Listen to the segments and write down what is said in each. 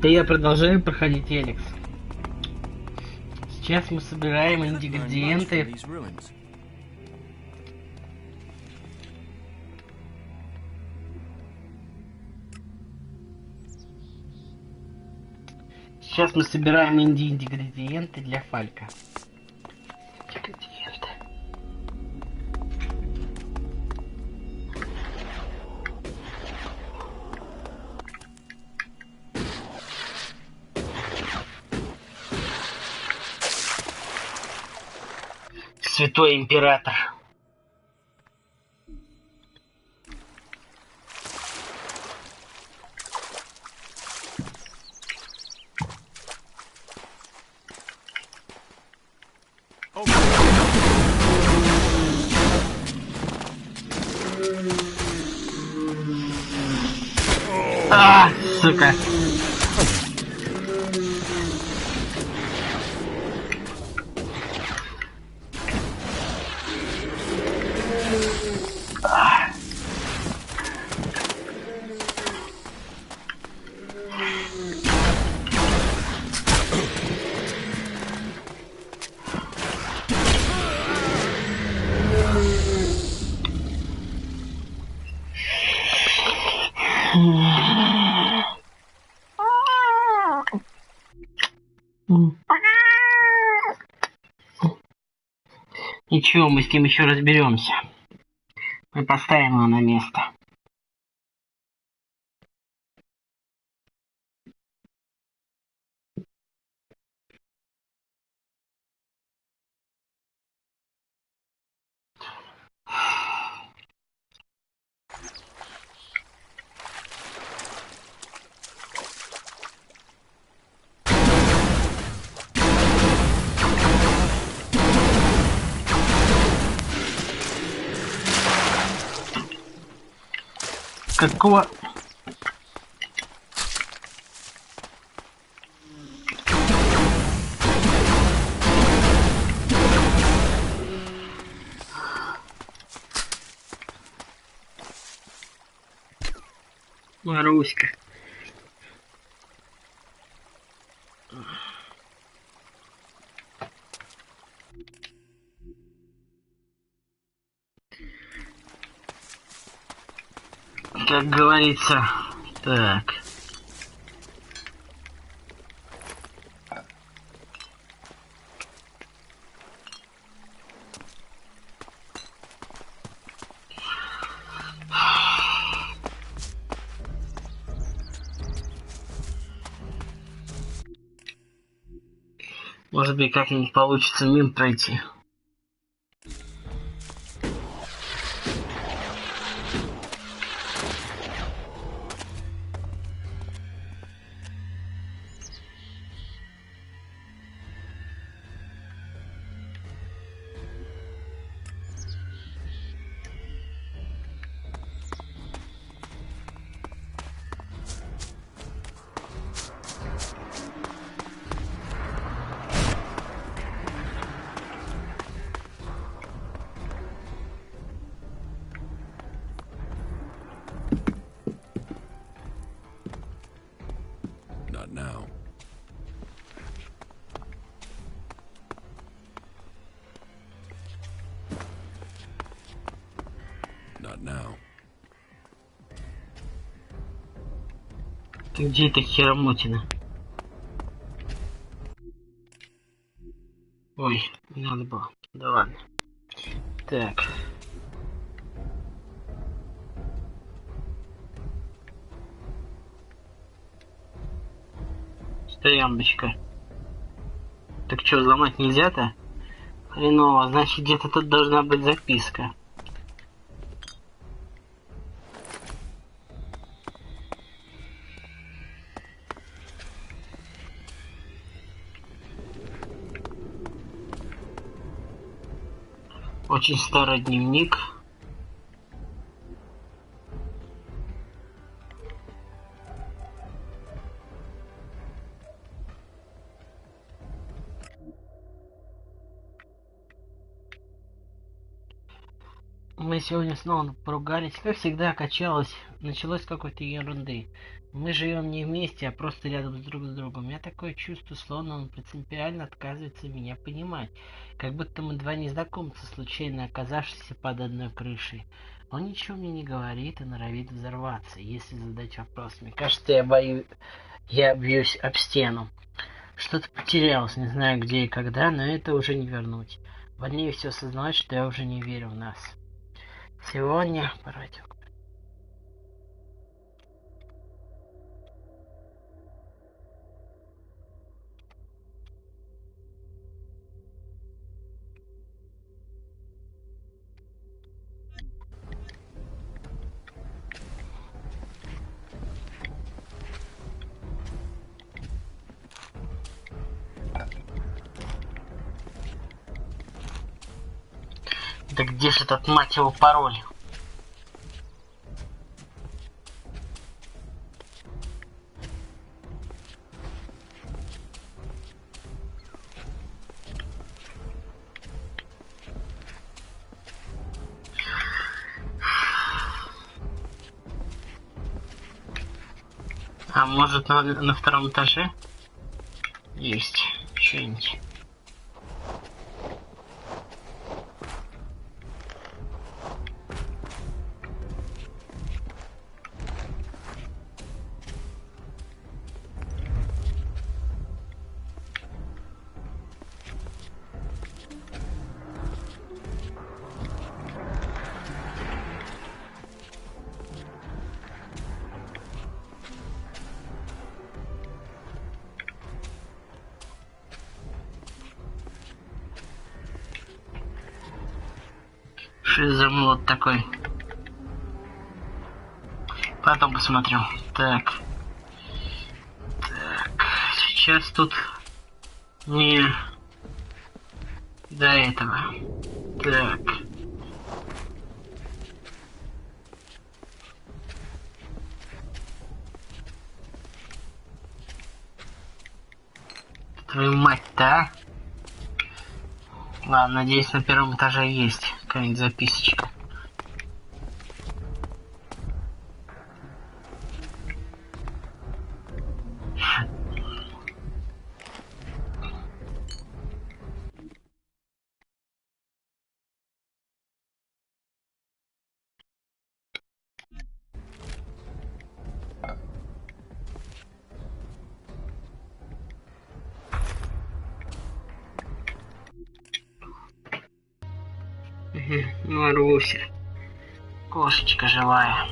И я продолжаю проходить Элекс. Сейчас мы собираем ингредиенты. Сейчас мы собираем ингредиенты для фалька. Ингредиенты. Святой император. А, сука. Ничего, мы с ним еще разберемся. Мы поставим его на место. Какого... Маруська. Как говорится, так. Может быть, как-нибудь получится мимо пройти. Not now. Not now. Ты где эта херомотина? Ой, не надо было. Да ладно. Так. Стояночка. Так что, взломать нельзя-то? Хреново, значит где-то тут должна быть записка. Очень старый дневник. Мы сегодня снова поругались. Как всегда, качалось. Началось с какой-то ерунды. Мы живем не вместе, а просто рядом друг с другом. У меня такое чувство, словно он принципиально отказывается меня понимать. Как будто мы два незнакомца, случайно оказавшиеся под одной крышей. Он ничего мне не говорит и норовит взорваться, если задать вопрос. Мне кажется, я бьюсь об стену. Что-то потерялось, не знаю где и когда, но это уже не вернуть. Больнее все осознавать, что я уже не верю в нас. Сегодня по радио. Да где же этот, мать его, пароль? А может на втором этаже? Есть что-нибудь. Что за мод такой? Потом посмотрю. Так. Сейчас тут не до этого. Так. Твою мать-то, а? Ладно, надеюсь, на первом этаже есть какая-нибудь записочка. Маруся. Кошечка живая.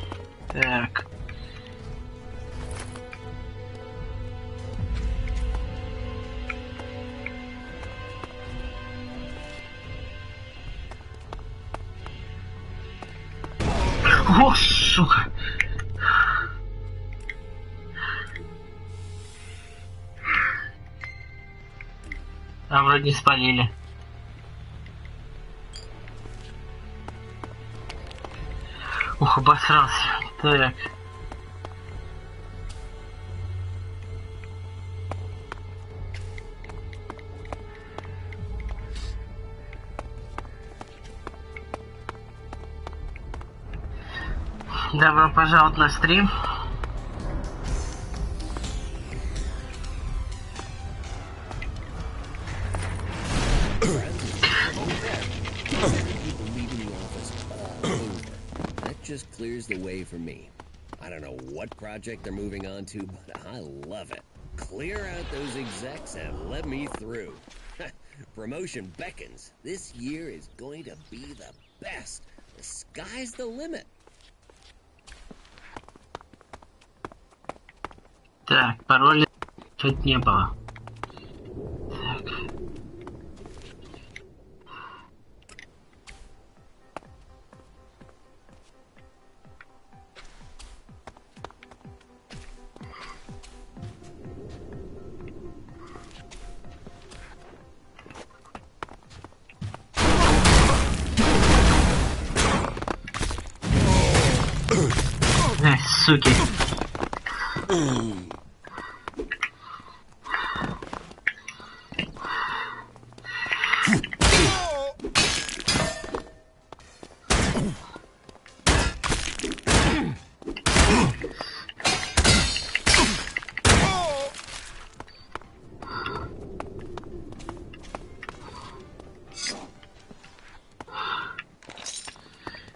Так. О, сука. А вроде не спалили. Ух, обосрался. Так. Добро пожаловать на стрим. Just clears the way for me. I don't know what project they're moving on to, but I love it. Clear out those execs and let me through. Promotion beckons. This year is going to be the best. The sky's the limit. Так, пароля тут не было. Так. Суки.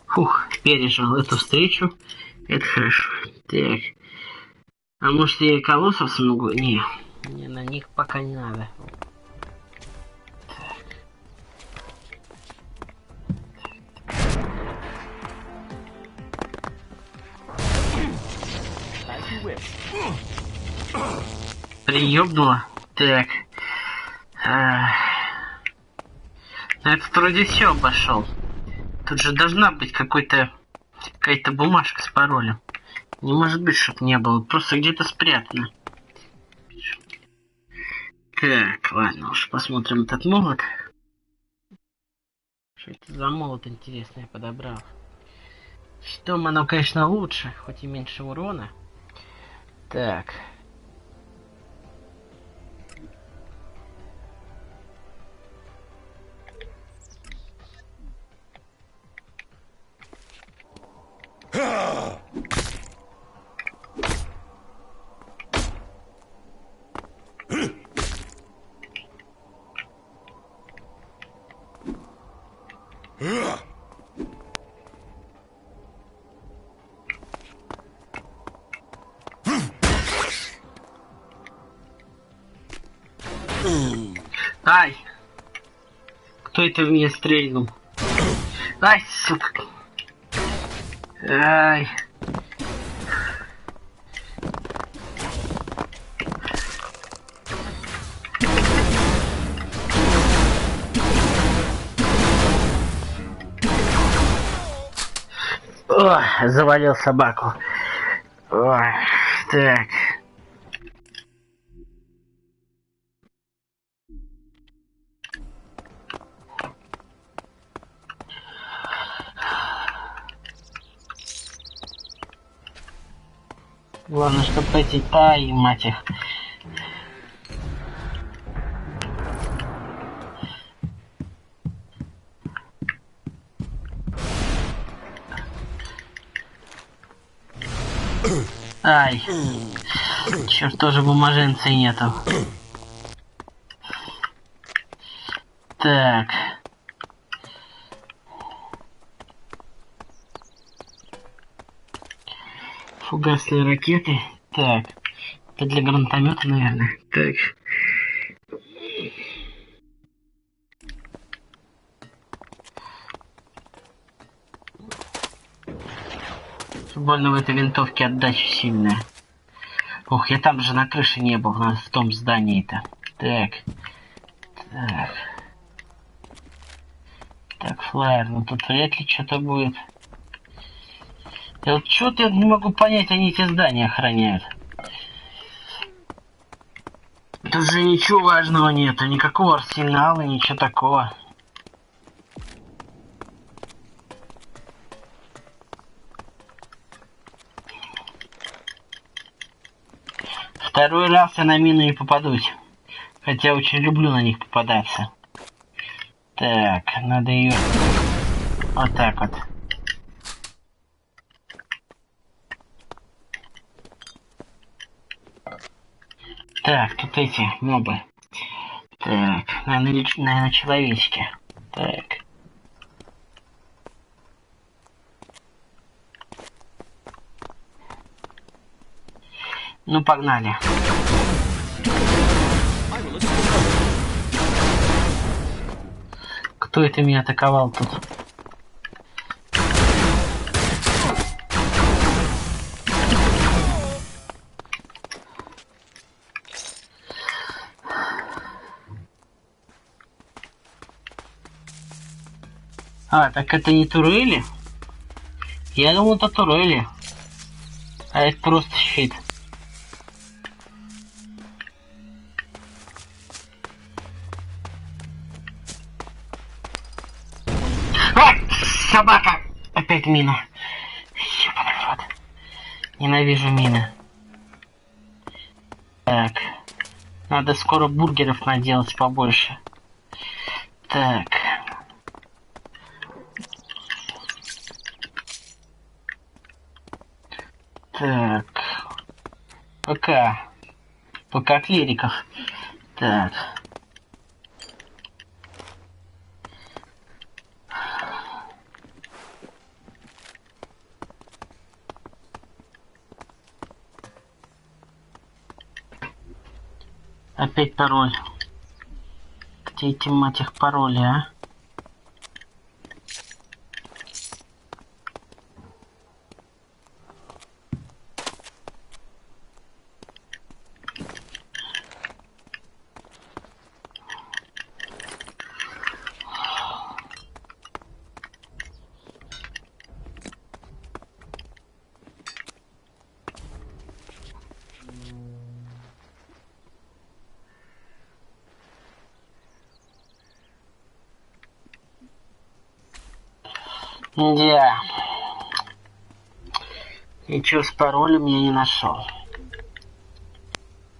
Фух, пережил эту встречу. Это хорошо. Так. А может я и колоссов смогу? Не, мне на них пока не надо. Приёбнуло. Так. Это вроде все обошел. Тут же должна быть какая-то бумажка с паролем. Не может быть, чтоб не было. Просто где-то спрятано. Так, ладно, уж посмотрим этот молот. Что это за молот, интересно, я подобрал. Щитом оно, конечно, лучше, хоть и меньше урона. Так. Ай! Кто это в меня стрельнул? Ай, сука! Ай! О, завалил собаку. Ой, так. Главное, чтобы эти мать их. Ай. Черт, тоже бумаженцы нету. Так. Фугасные ракеты. Так. Это для гранатомета, наверное. Так. Больно в этой винтовке отдача сильная. Ух, я там же на крыше не был, в том здании-то. Так. Так. Так, флайер, ну тут вряд ли что-то будет. Я вот что-то я не могу понять, они эти здания охраняют. Тут же ничего важного нету, никакого арсенала, ничего такого. Второй раз я на мину не попадусь. Хотя очень люблю на них попадаться. Так, надо ее вот так вот. Так, тут эти мобы. Так, наверное, человечки. Так. Ну, погнали. Кто это меня атаковал тут? А, так это не турели? Я думал, это турели. А это просто щит. А! Собака! Опять мина. Ёбаный в рот. Ненавижу мины. Так. Надо скоро бургеров наделать побольше. Так. Так. Пока клириков. Так. Опять пароль. Где эти, мать их, пароли, а? Да. Ничего с паролем я не нашел.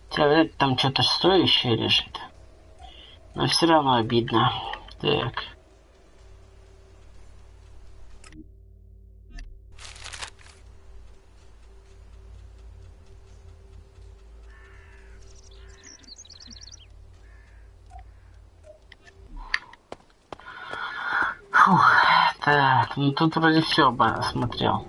Хотя там что-то стоящее лежит. Но все равно обидно. Так. Фух. Так, ну тут вроде все осмотрел.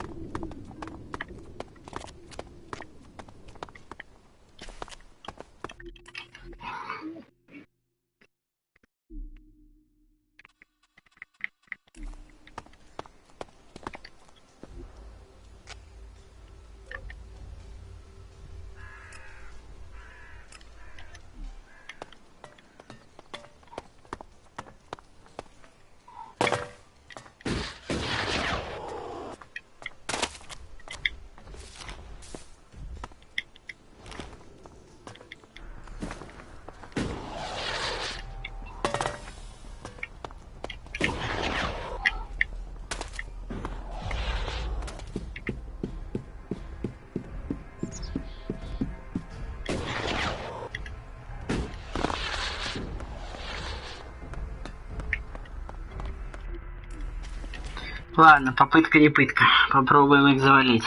Ладно, попытка не пытка. Попробуем их завалить.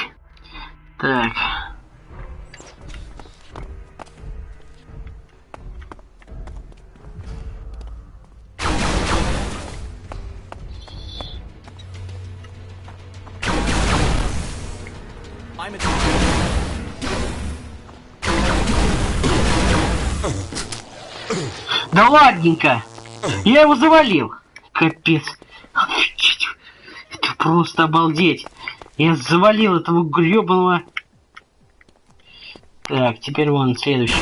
Так. Да ладненько! Я его завалил! Капец! Это просто обалдеть! Я завалил этого гребаного... Так, теперь вон следующий.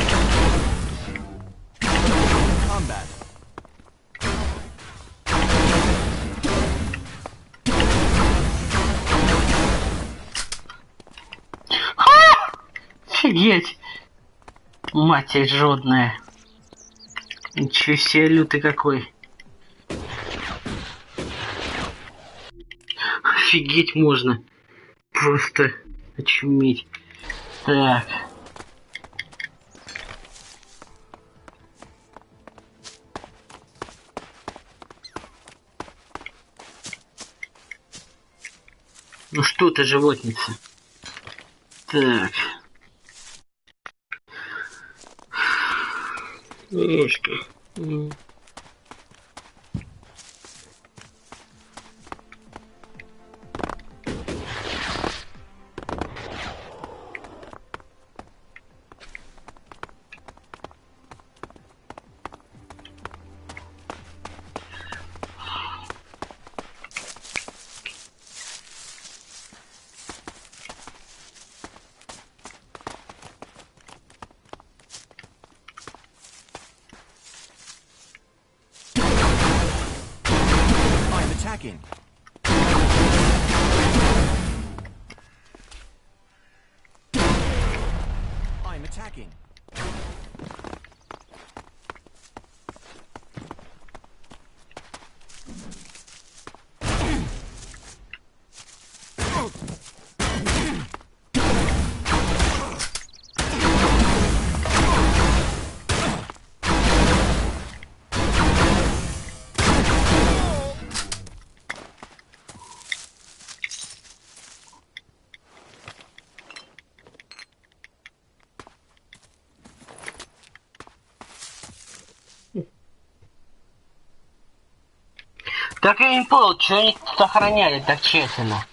Офигеть! Матерь жодная. Ничего себе, лютый какой. Офигеть можно. Просто очуметь. Так. Ну что ты, животница? Так. Ну что? Attacking. I'm attacking. Так я не понял, что они тут охраняли так тщательно.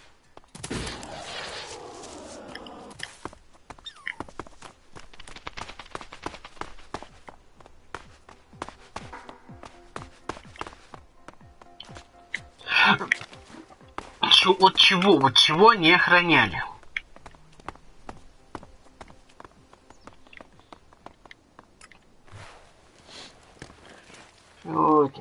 Вот чего они охраняли? Вот.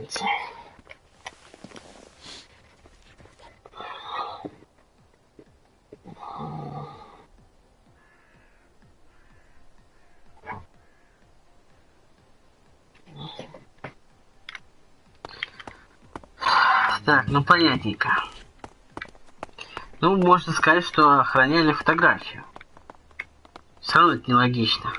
Так, ну понятненько. Ну, можно сказать, что охраняли фотографию. Все равно это нелогично.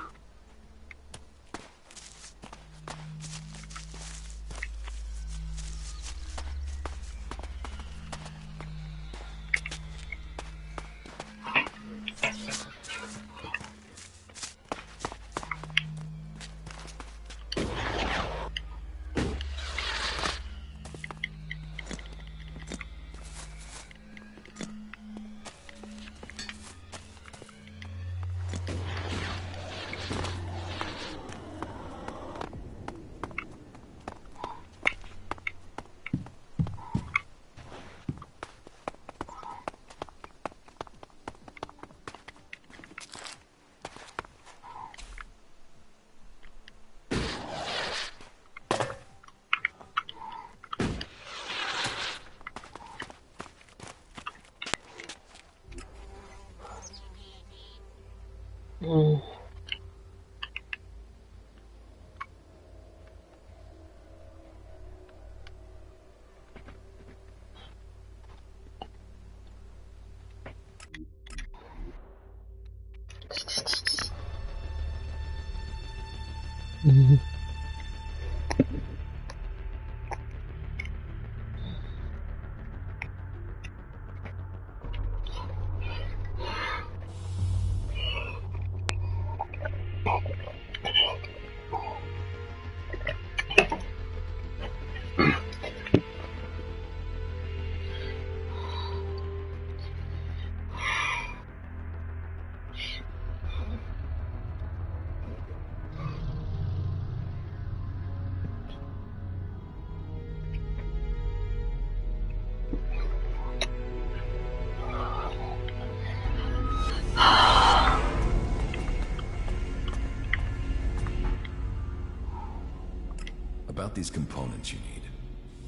About these components you need.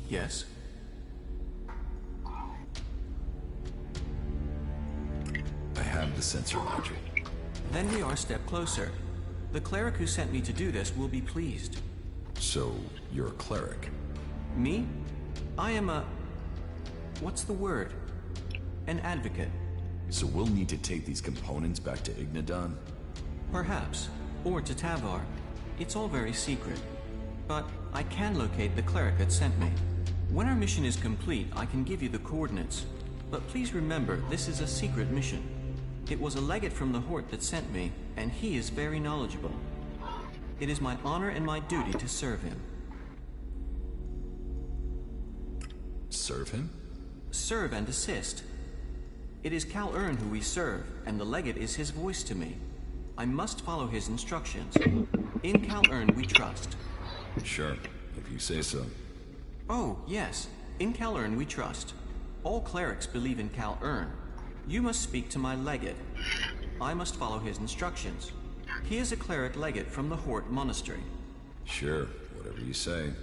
Yes. I have the sensor module. Then we are a step closer. The cleric who sent me to do this will be pleased. So, you're a cleric? Me? I am a... what's the word? An advocate. So we'll need to take these components back to Ignadon? Perhaps. Or to Tavar. It's all very secret. But I can locate the cleric that sent me. When our mission is complete, I can give you the coordinates. But please remember, this is a secret mission. It was a legate from the Hort that sent me, and he is very knowledgeable. It is my honor and my duty to serve him. Serve him? Serve and assist. It is Kalenhat who we serve, and the legate is his voice to me. I must follow his instructions. In Kalenhat we trust. Sure, if you say so. Oh, yes. In Kalenhat we trust. All clerics believe in Kalenhat. You must speak to my legate. I must follow his instructions. He is a cleric legate from the Hort Monastery. Sure, whatever you say.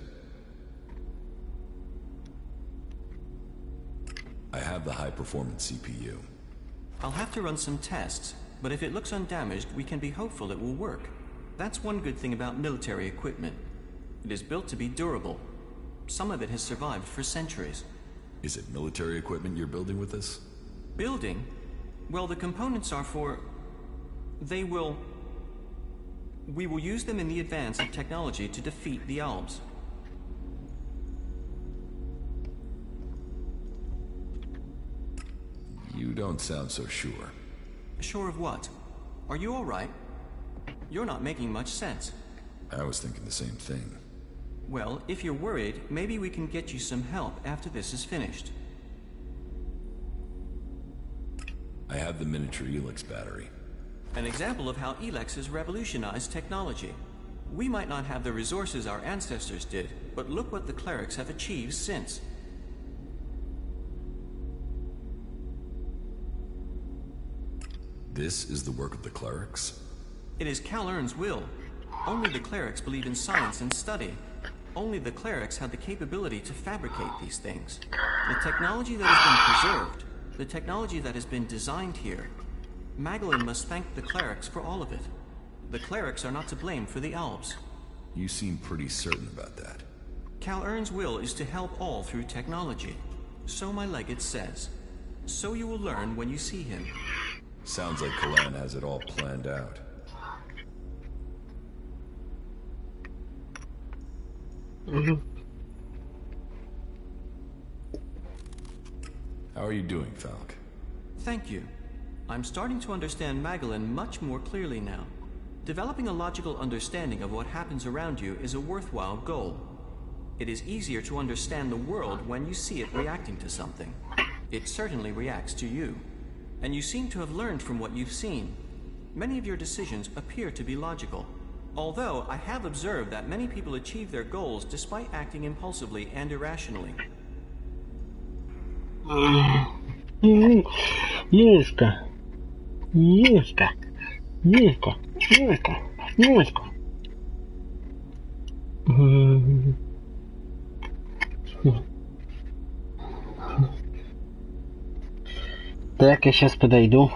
I have the high-performance CPU. I'll have to run some tests, but if it looks undamaged, we can be hopeful it will work. That's one good thing about military equipment. It is built to be durable. Some of it has survived for centuries. Is it military equipment you're building with this? Building? Well, the components are for... We will use them in the advance of technology to defeat the Albs. You don't sound so sure. Sure of what? Are you all right? You're not making much sense. I was thinking the same thing. Well, if you're worried, maybe we can get you some help after this is finished. I have the miniature ELEX battery. An example of how ELEX has revolutionized technology. We might not have the resources our ancestors did, but look what the clerics have achieved since. This is the work of the clerics? It is Kalenhat's will. Only the clerics believe in science and study. Only the clerics have the capability to fabricate these things. The technology that has been preserved, the technology that has been designed here. Magdalene must thank the clerics for all of it. The clerics are not to blame for the elves. You seem pretty certain about that. Kalenhat's will is to help all through technology. So my legate says. So you will learn when you see him. Sounds like Kalenhat has it all planned out. How are you doing, Falk? Thank you. I'm starting to understand Magdalene much more clearly now. Developing a logical understanding of what happens around you is a worthwhile goal. It is easier to understand the world when you see it reacting to something. It certainly reacts to you. And you seem to have learned from what you've seen. Many of your decisions appear to be logical. Although I have observed that many people achieve their goals despite acting impulsively and irrationally. Música. Música. Música. Música. Música. Так, я сейчас подойду.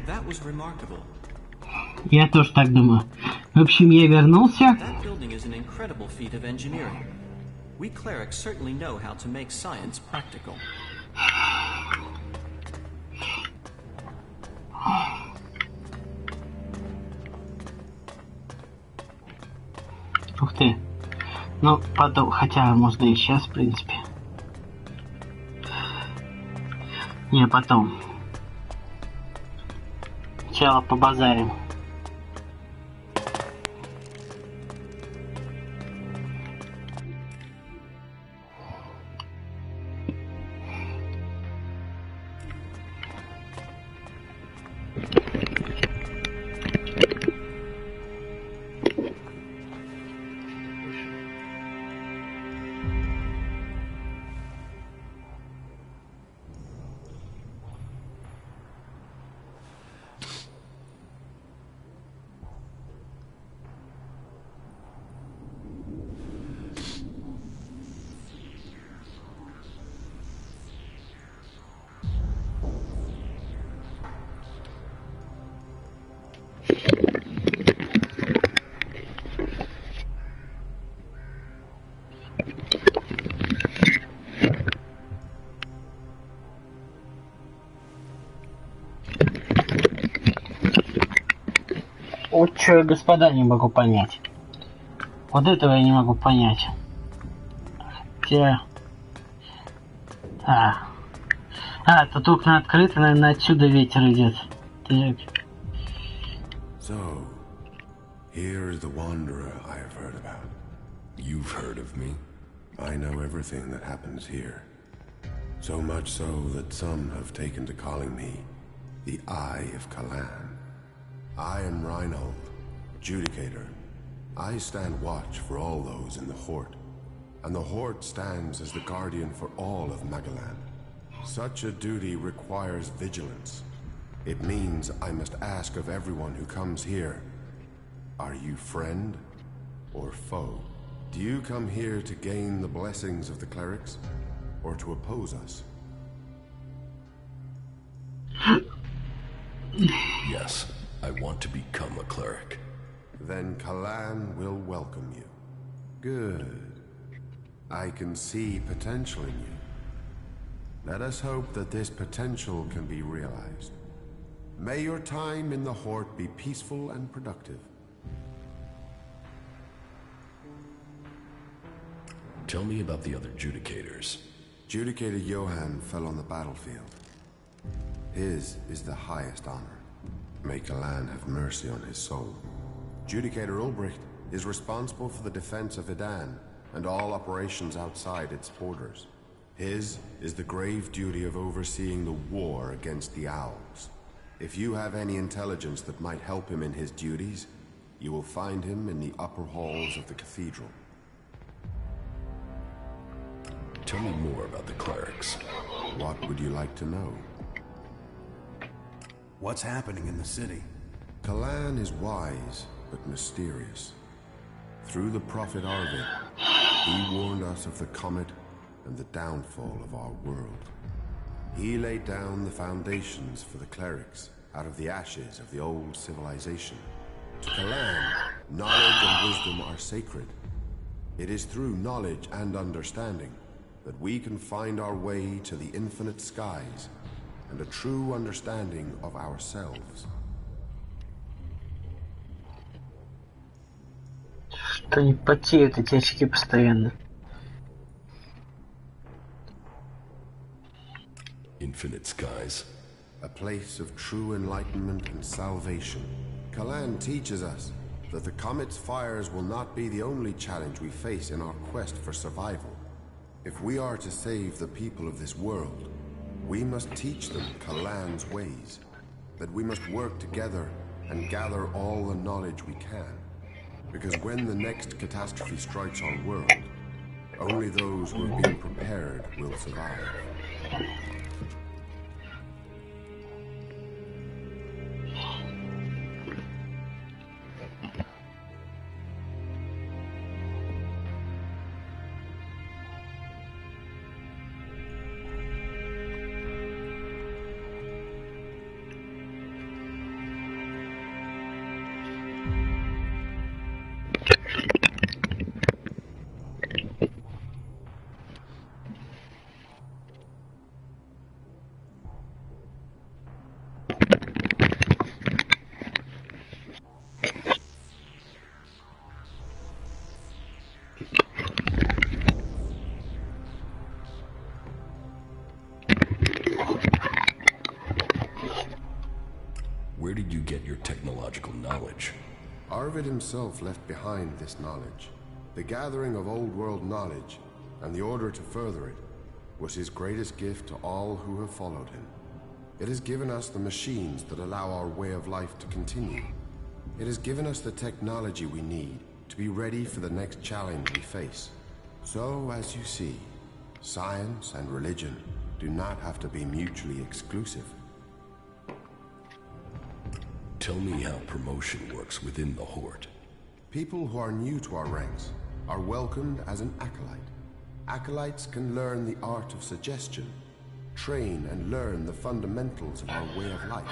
That was remarkable. Я тоже так думаю. В общем, я вернулся. That building is an incredible feat of engineering. We clerics certainly know how to make science practical. Ух ты. Ну, потом, хотя можно и сейчас, в принципе. Не, потом. Сначала побазарим. Вот что я, господа, не могу понять. Вот этого я не могу понять. Хотя... тут окна открыты, наверное, отсюда ветер идет. Так. So, here is the wanderer I have heard about. You've heard of me. I know everything that happens here. So much so that some have taken to calling me the Eye of Kalan. I am Reinhold, Judicator. I stand watch for all those in the Horde, and the Horde stands as the guardian for all of Magalan. Such a duty requires vigilance. It means I must ask of everyone who comes here, are you friend or foe? Do you come here to gain the blessings of the clerics, or to oppose us? Yes, I want to become a cleric. Then Kalan will welcome you. Good. I can see potential in you. Let us hope that this potential can be realized. May your time in the Horde be peaceful and productive. Tell me about the other Judicators. Judicator Johann fell on the battlefield. His is the highest honor. May Kalan have mercy on his soul. Judicator Ulbricht is responsible for the defense of Idan and all operations outside its borders. His is the grave duty of overseeing the war against the Owls. If you have any intelligence that might help him in his duties, you will find him in the upper halls of the cathedral. Tell me more about the clerics. What would you like to know? What's happening in the city? Kalan is wise, but mysterious. Through the prophet Arvid, he warned us of the comet and the downfall of our world. He laid down the foundations for the clerics out of the ashes of the old civilization. To Kalan, knowledge and wisdom are sacred. It is through knowledge and understanding that we can find our way to the infinite skies and a true understanding of ourselves. Что они потеют, эти очки постоянно. Infinite skies. A place of true enlightenment and salvation. Kalan teaches us that the comet's fires will not be the only challenge we face in our quest for survival. If we are to save the people of this world, we must teach them Kalan's ways. That we must work together and gather all the knowledge we can. Because when the next catastrophe strikes our world, only those who have been prepared will survive. Where did you get your technological knowledge? Arvid himself left behind this knowledge. The gathering of old world knowledge, and the order to further it, was his greatest gift to all who have followed him. It has given us the machines that allow our way of life to continue. It has given us the technology we need to be ready for the next challenge we face. So, as you see, science and religion do not have to be mutually exclusive. Tell me how promotion works within the Horde. People who are new to our ranks are welcomed as an acolyte. Acolytes can learn the art of suggestion, train and learn the fundamentals of our way of life.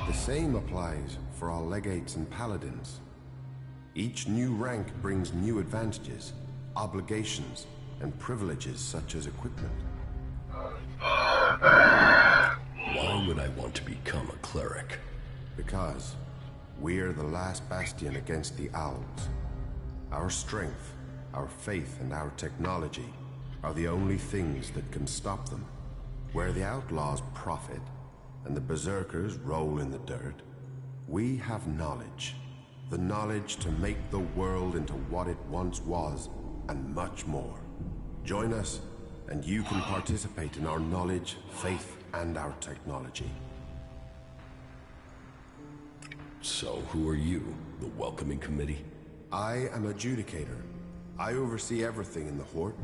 The same applies for our legates and paladins. Each new rank brings new advantages, obligations, and privileges such as equipment. Why would I want to become a cleric? Because we're the last bastion against the owls. Our strength, our faith, and our technology are the only things that can stop them. Where the outlaws profit and the berserkers roll in the dirt, we have knowledge. The knowledge to make the world into what it once was, and much more. Join us, and you can participate in our knowledge, faith, and our technology. So who are you, the welcoming committee? I am adjudicator. I oversee everything in the Horde,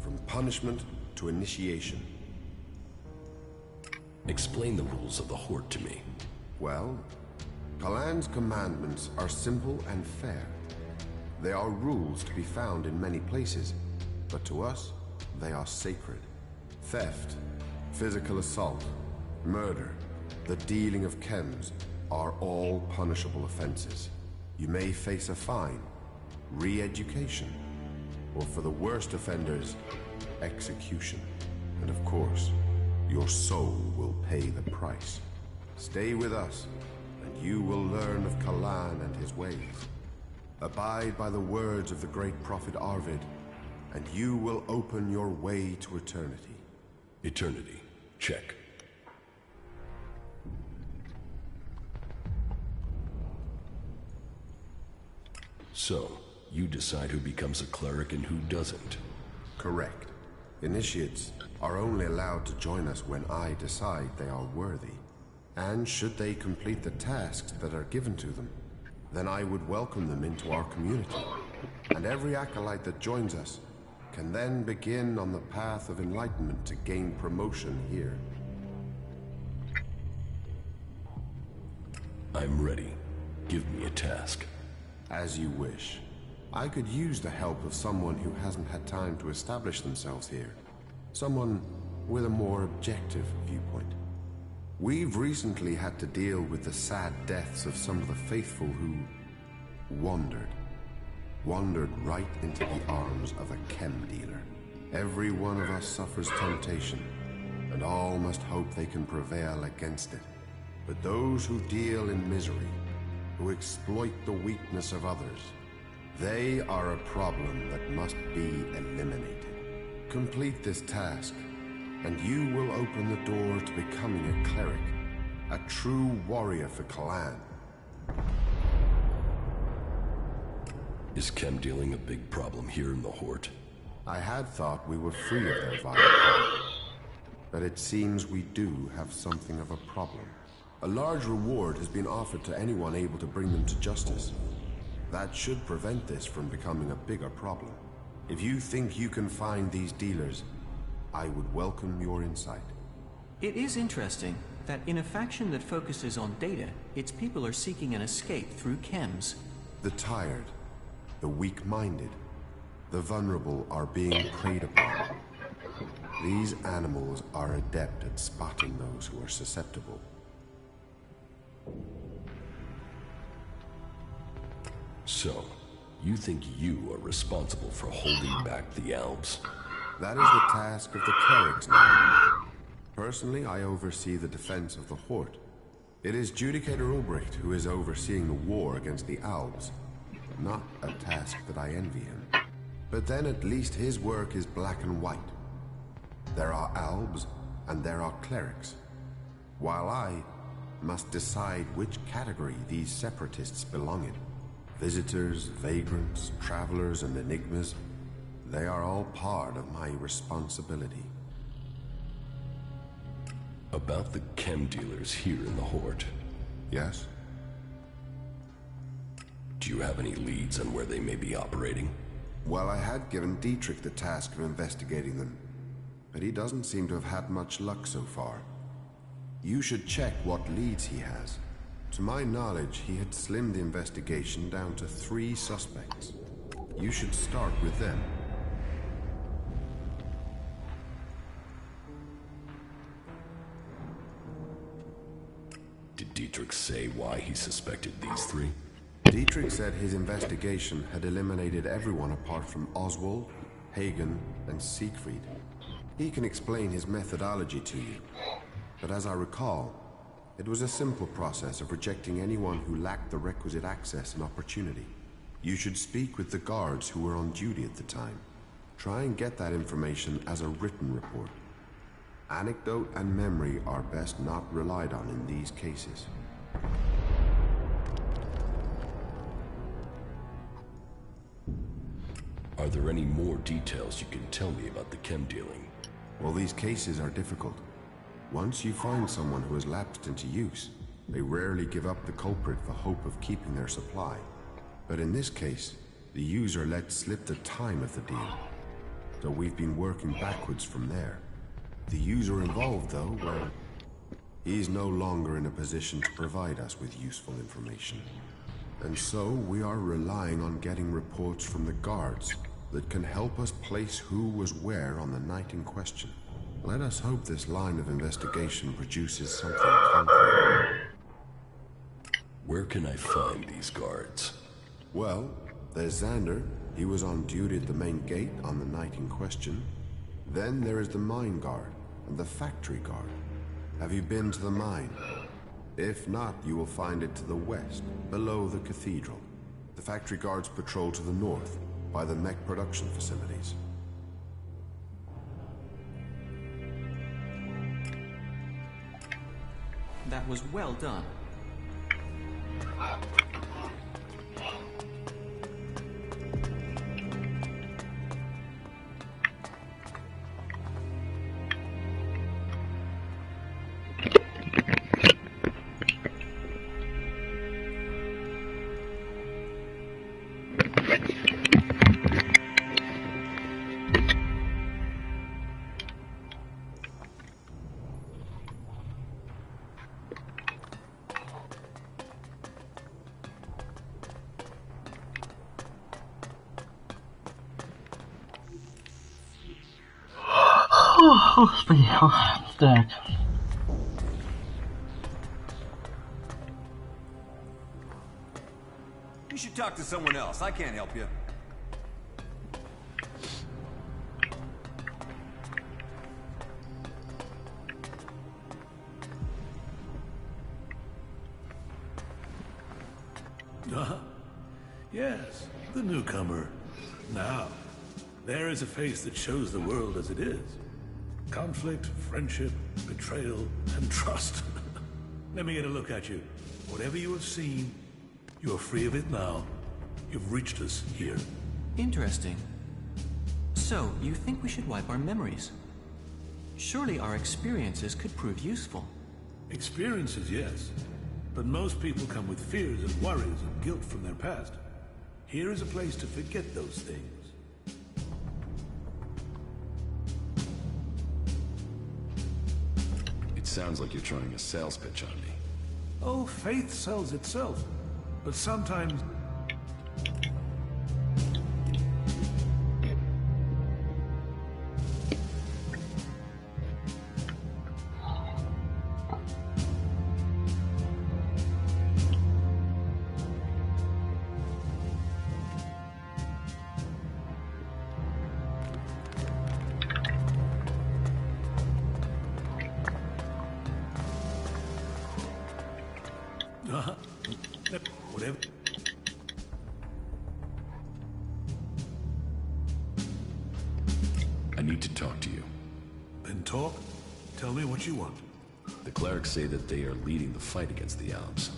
from punishment to initiation. Explain the rules of the Horde to me. Well, Kalan's commandments are simple and fair. They are rules to be found in many places, but to us, they are sacred. Theft, physical assault, murder, the dealing of chems are all punishable offenses. You may face a fine, re-education, or for the worst offenders, execution. And of course, your soul will pay the price. Stay with us, and you will learn of Kalan and his ways. Abide by the words of the great prophet Arvid, and you will open your way to eternity. Eternity. Check. So, you decide who becomes a cleric and who doesn't. Correct. Initiates are only allowed to join us when I decide they are worthy. And should they complete the tasks that are given to them, then I would welcome them into our community. And every acolyte that joins us can then begin on the path of enlightenment to gain promotion here. I'm ready. Give me a task. As you wish. I could use the help of someone who hasn't had time to establish themselves here. Someone with a more objective viewpoint. We've recently had to deal with the sad deaths of some of the faithful who wandered right into the arms of a chem dealer. Every one of us suffers temptation, and all must hope they can prevail against it. But those who deal in misery, who exploit the weakness of others, they are a problem that must be eliminated. Complete this task, and you will open the door to becoming a cleric, a true warrior for Kalan. Is chem dealing a big problem here in the Horde? I had thought we were free of their violence, but it seems we do have something of a problem. A large reward has been offered to anyone able to bring them to justice. That should prevent this from becoming a bigger problem. If you think you can find these dealers, I would welcome your insight. It is interesting that in a faction that focuses on data, its people are seeking an escape through chems. The tired, the weak-minded, the vulnerable are being preyed upon. These animals are adept at spotting those who are susceptible. So, you think you are responsible for holding back the Alps? That is the task of the clerics now. Personally, I oversee the defense of the Horde. It is Judicator Ulbricht who is overseeing the war against the Alps. Not a task that I envy him. But then at least his work is black and white. There are Albs and there are clerics. While I must decide which category these separatists belong in. Visitors, vagrants, travelers, and enigmas, they are all part of my responsibility. About the chem dealers here in the Horde. Yes? Do you have any leads on where they may be operating? Well, I had given Dietrich the task of investigating them, but he doesn't seem to have had much luck so far. You should check what leads he has. To my knowledge, he had slimmed the investigation down to 3 suspects. You should start with them. Did Dietrich say why he suspected these 3? Dietrich said his investigation had eliminated everyone apart from Oswald, Hagen, and Siegfried. He can explain his methodology to you, but as I recall, it was a simple process of rejecting anyone who lacked the requisite access and opportunity. You should speak with the guards who were on duty at the time. Try and get that information as a written report. Anecdote and memory are best not relied on in these cases. Are there any more details you can tell me about the chem dealing? Well, these cases are difficult. Once you find someone who has lapsed into use, they rarely give up the culprit for hope of keeping their supply. But in this case, the user let slip the time of the deal. So we've been working backwards from there. The user involved, though, well, he's no longer in a position to provide us with useful information. And so we are relying on getting reports from the guards that can help us place who was where on the night in question. Let us hope this line of investigation produces something concrete. Where can I find these guards? Well, there's Xander. He was on duty at the main gate on the night in question. Then there is the mine guard and the factory guard. Have you been to the mine? If not, you will find it to the west, below the cathedral. The factory guards patrol to the north, by the mech production facilities. That was well done. Господи, так. You should talk to someone else. I can't help you. Yes, the newcomer. Now, there is a face that shows the world as it is. Conflict, friendship, betrayal, and trust. Let me get a look at you. Whatever you have seen, you are free of it now. You've reached us here. Interesting. So, you think we should wipe our memories? Surely our experiences could prove useful. Experiences, yes. But most people come with fears and worries and guilt from their past. Here is a place to forget those things. It sounds like you're trying a sales pitch on me. Oh, faith sells itself. But sometimes... Whatever. I need to talk to you. Then talk. Tell me what you want. The clerics say that they are leading the fight against the Alps.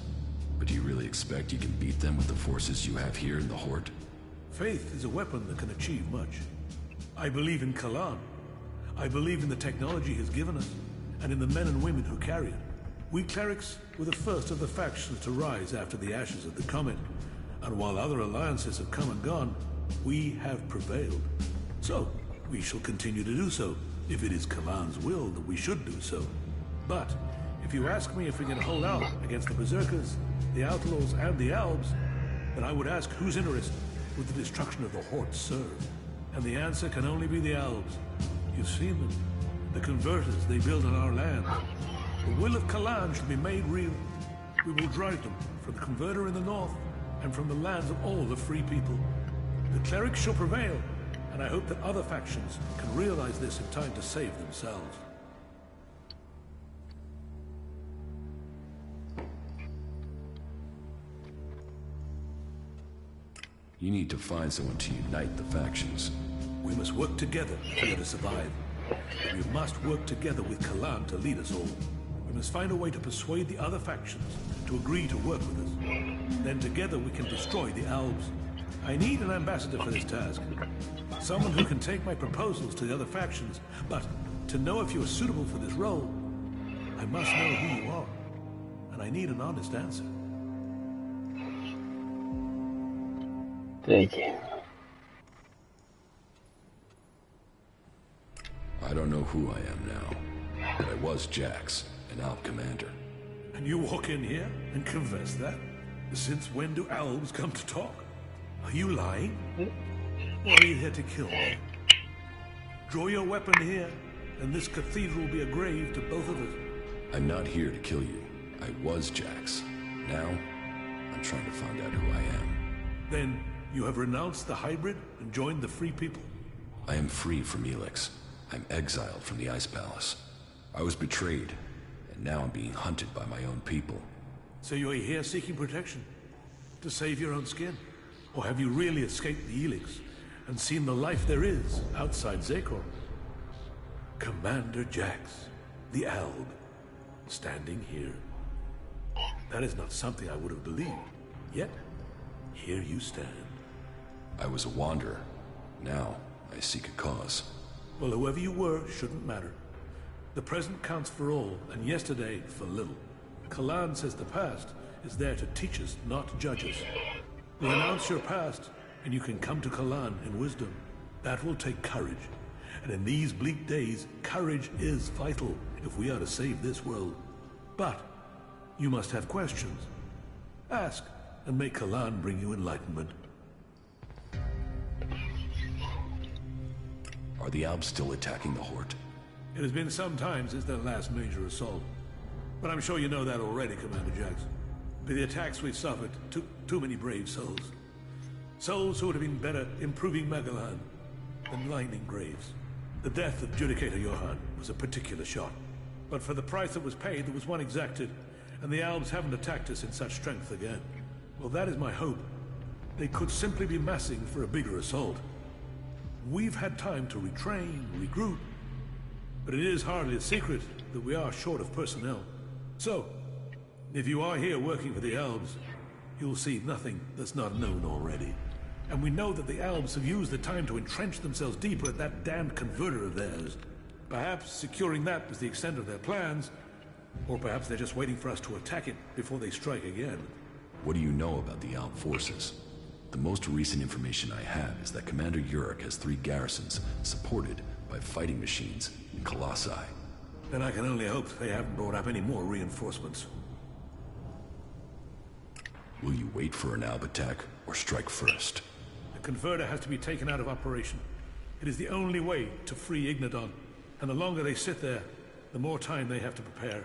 But do you really expect you can beat them with the forces you have here in the Horde? Faith is a weapon that can achieve much. I believe in Kalan. I believe in the technology he's given us, and in the men and women who carry it. We clerics were the first of the factions to rise after the ashes of the Comet, and while other alliances have come and gone, we have prevailed. So, we shall continue to do so, if it is Kalan's will that we should do so. But, if you ask me if we can hold out against the Berserkers, the Outlaws, and the Albs, then I would ask whose interest would the destruction of the Horde serve? And the answer can only be the Albs. You've seen them. The converters they build on our land. The will of Kalan shall be made real. We will drive them from the converter in the north and from the lands of all the free people. The clerics shall prevail, and I hope that other factions can realize this in time to save themselves. You need to find someone to unite the factions. We must work together if we are to survive. But we must work together with Kalan to lead us all. We must find a way to persuade the other factions to agree to work with us. Then together we can destroy the Albs. I need an ambassador for this task. Someone who can take my proposals to the other factions, but to know if you are suitable for this role, I must know who you are. And I need an honest answer. I don't know who I am now, but I was Jax, an Alp commander. And you walk in here and confess that? Since when do Albs come to talk? Are you lying? Or are you here to kill me? Draw your weapon here, and this cathedral will be a grave to both of us. I'm not here to kill you. I was Jax. Now, I'm trying to find out who I am. Then, you have renounced the hybrid and joined the Free People? I am free from ELEX. I'm exiled from the Ice Palace. I was betrayed, and now I'm being hunted by my own people. So you are here seeking protection? To save your own skin? Or have you really escaped the ELEX and seen the life there is outside Zakor? Commander Jax, the Alb, standing here. That is not something I would have believed. Yet, here you stand. I was a wanderer. Now, I seek a cause. Well, whoever you were shouldn't matter. The present counts for all, and yesterday for little. Kalan says the past is there to teach us, not to judge us. Renounce your past, and you can come to Kalan in wisdom. That will take courage. And in these bleak days, courage is vital if we are to save this world. But you must have questions. Ask, and make Kalan bring you enlightenment. Are the Alps still attacking the Horde? It has been some time since their last major assault. But I'm sure you know that already, Commander Jax. But the attacks we've suffered took too many brave souls. Souls who would have been better improving Megalan than lining graves. The death of Judicator Johann was a particular shot. But for the price that was paid, there was one exacted, and the Albs haven't attacked us in such strength again. Well, that is my hope. They could simply be massing for a bigger assault. We've had time to retrain, regroup, but it is hardly a secret that we are short of personnel. So, if you are here working for the Albs, you'll see nothing that's not known already. And we know that the Albs have used the time to entrench themselves deeper at that damned converter of theirs. Perhaps securing that was the extent of their plans, or perhaps they're just waiting for us to attack it before they strike again. What do you know about the Alp forces? The most recent information I have is that Commander Yurik has 3 garrisons supported by fighting machines in Colossi. Then I can only hope they haven't brought up any more reinforcements. Will you wait for an Alp attack or strike first? The converter has to be taken out of operation. It is the only way to free Ignadon, and the longer they sit there, the more time they have to prepare.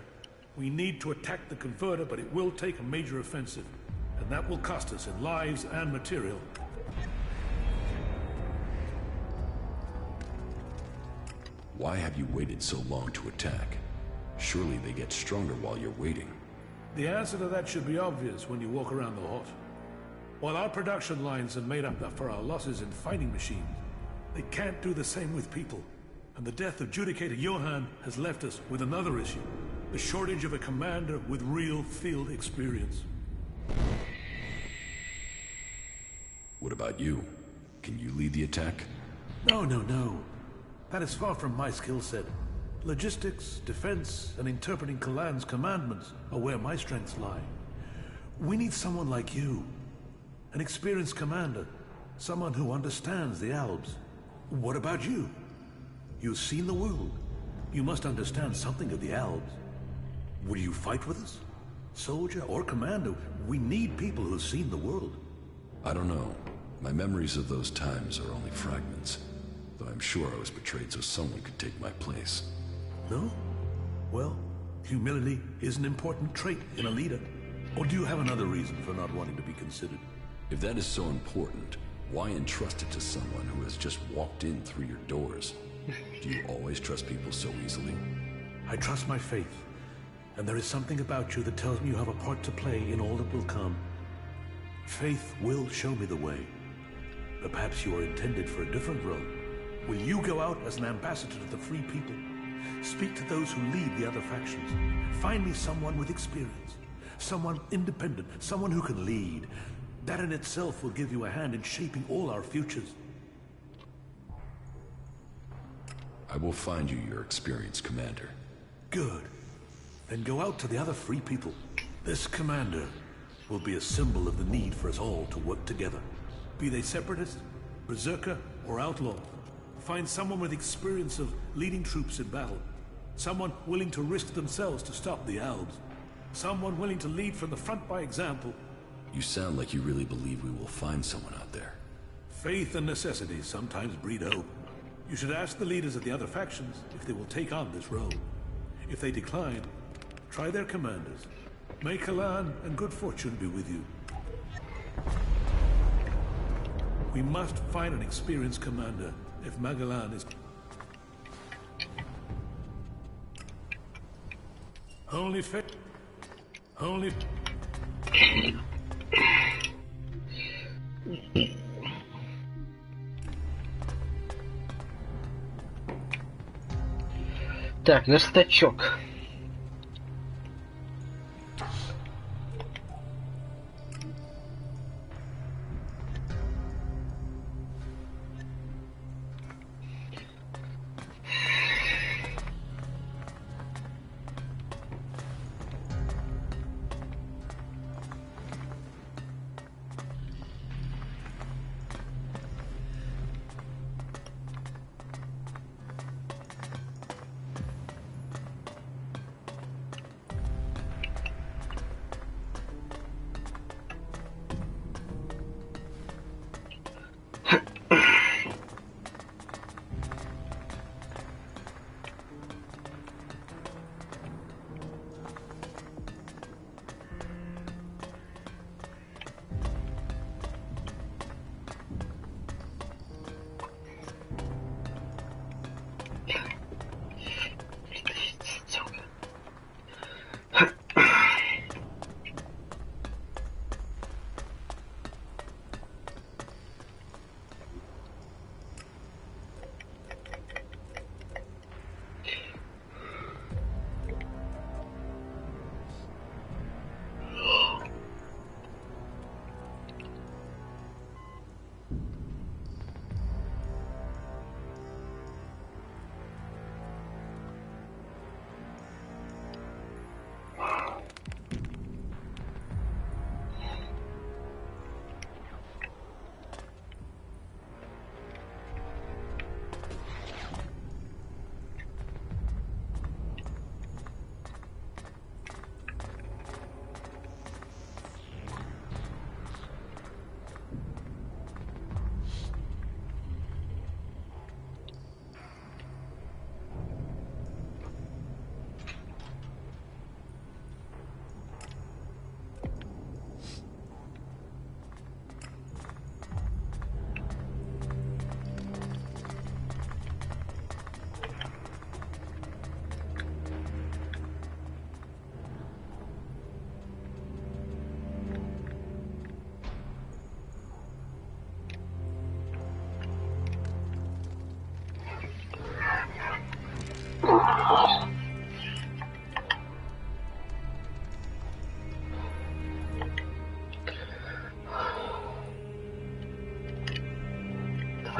We need to attack the converter, but it will take a major offensive, and that will cost us in lives and material. Why have you waited so long to attack? Surely they get stronger while you're waiting. The answer to that should be obvious when you walk around the Horde. While our production lines have made up for our losses in fighting machines, they can't do the same with people. And the death of Judicator Johann has left us with another issue. The shortage of a commander with real field experience. What about you? Can you lead the attack? No, no, no. That is far from my skill set. Logistics, defense, and interpreting Kalan's commandments are where my strengths lie. We need someone like you. An experienced commander. Someone who understands the Alps. What about you? You've seen the world. You must understand something of the Alps. Will you fight with us? Soldier or commander, we need people who've seen the world. I don't know. My memories of those times are only fragments. Though I'm sure I was betrayed so someone could take my place. No? Well, humility is an important trait in a leader. Or do you have another reason for not wanting to be considered? If that is so important, why entrust it to someone who has just walked in through your doors? Do you always trust people so easily? I trust my faith. And there is something about you that tells me you have a part to play in all that will come. Faith will show me the way. But perhaps you are intended for a different role. Will you go out as an ambassador to the free people? Speak to those who lead the other factions. Find me someone with experience. Someone independent. Someone who can lead. That in itself will give you a hand in shaping all our futures. I will find you your experienced commander. Good. Then go out to the other free people. This commander will be a symbol of the need for us all to work together. Be they separatist, berserker, or outlaw. Find someone with experience of leading troops in battle. Someone willing to risk themselves to stop the Alps. Someone willing to lead from the front by example. You sound like you really believe we will find someone out there. Faith and necessity sometimes breed hope. You should ask the leaders of the other factions if they will take on this role. If they decline, try their commanders. May Kalan and good fortune be with you. We must find an experienced commander if Magalan is... Only fit... Only... Так, верстачок.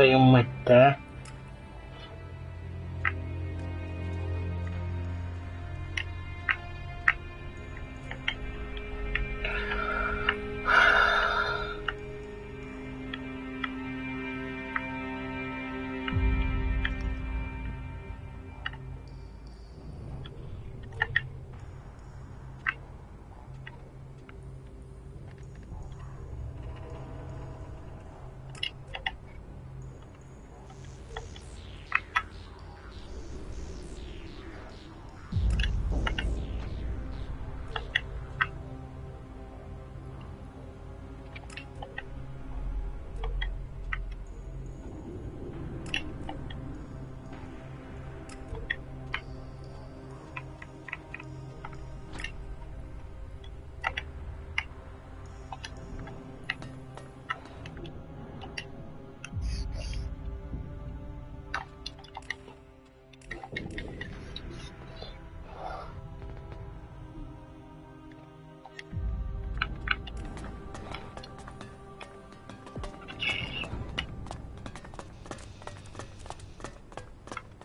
твою мать-то, а?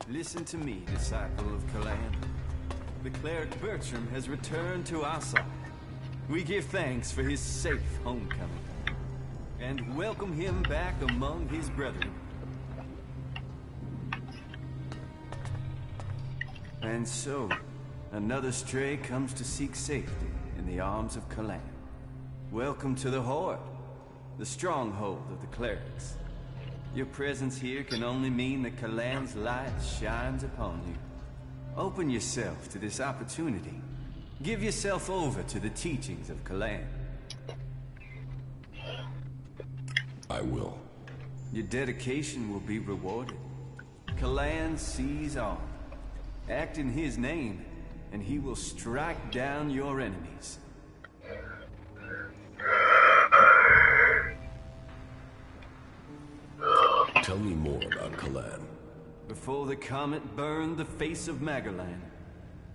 Listen to me, disciple of Kalan. The cleric Bertram has returned to our side. We give thanks for his safe homecoming, and welcome him back among his brethren. And so, another stray comes to seek safety in the arms of Kalan. Welcome to the Horde, the stronghold of the clerics. Your presence here can only mean that Kalan's light shines upon you. Open yourself to this opportunity. Give yourself over to the teachings of Kalan. I will. Your dedication will be rewarded. Kalan sees all. Act in his name, and he will strike down your enemies. Tell me more about Kalan. Before the comet burned the face of Magalan,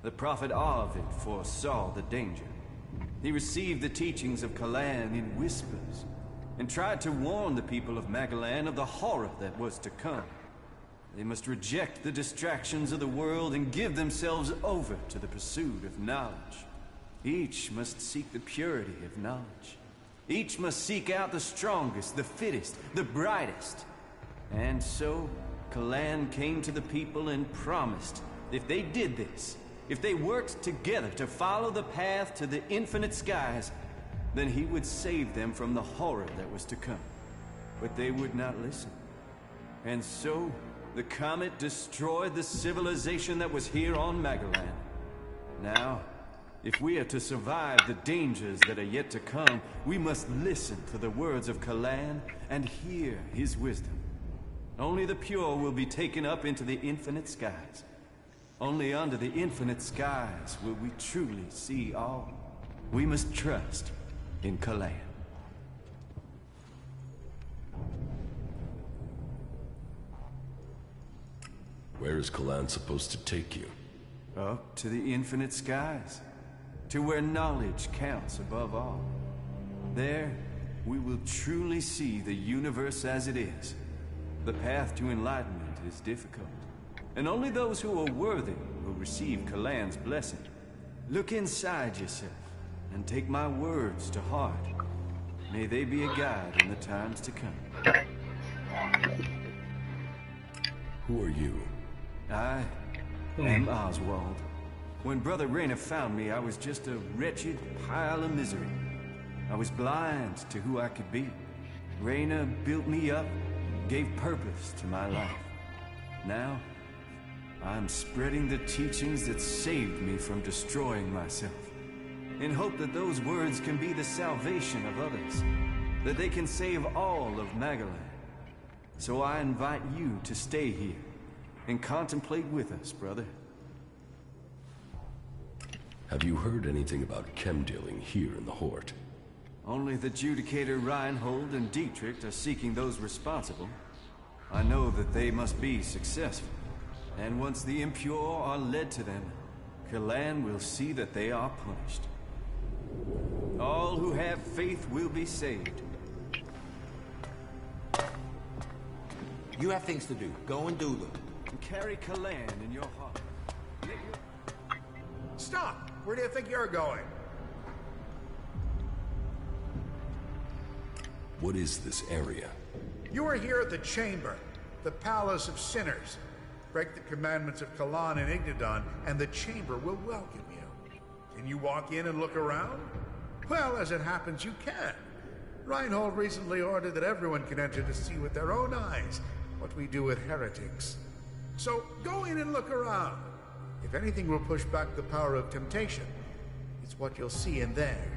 the prophet Arvid foresaw the danger. He received the teachings of Kalan in whispers, and tried to warn the people of Magalan of the horror that was to come. They must reject the distractions of the world and give themselves over to the pursuit of knowledge. Each must seek the purity of knowledge. Each must seek out the strongest, the fittest, the brightest. And so, Kalan came to the people and promised, if they did this, if they worked together to follow the path to the infinite skies, then he would save them from the horror that was to come. But they would not listen. And so, the comet destroyed the civilization that was here on Magalan. Now, if we are to survive the dangers that are yet to come, we must listen to the words of Kalan and hear his wisdom. Only the pure will be taken up into the infinite skies. Only under the infinite skies will we truly see all. We must trust in Kalan. Where is Kalan supposed to take you? Up to the infinite skies, to where knowledge counts above all. There, we will truly see the universe as it is. The path to enlightenment is difficult, and only those who are worthy will receive Kalan's blessing. Look inside yourself, and take my words to heart. May they be a guide in the times to come. Who are you? I am Oswald. When Brother Rayner found me, I was just a wretched pile of misery. I was blind to who I could be. Rayner built me up, gave purpose to my life. Now, I'm spreading the teachings that saved me from destroying myself, in hope that those words can be the salvation of others, that they can save all of Magalan. So I invite you to stay here and contemplate with us, brother. Have you heard anything about chem dealing here in the Horde? Only the Judicator Reinhold and Dietrich are seeking those responsible. I know that they must be successful, and once the impure are led to them, Kalan will see that they are punished. All who have faith will be saved. You have things to do. Go and do them. And carry Kalan in your heart. Stop! Where do you think you're going? What is this area? You are here at the Chamber, the Palace of Sinners. Break the commandments of Kalan and Ignadon, and the Chamber will welcome you. Can you walk in and look around? Well, as it happens, you can. Reinhold recently ordered that everyone can enter to see with their own eyes what we do with heretics. So go in and look around. If anything will push back the power of temptation, it's what you'll see in there.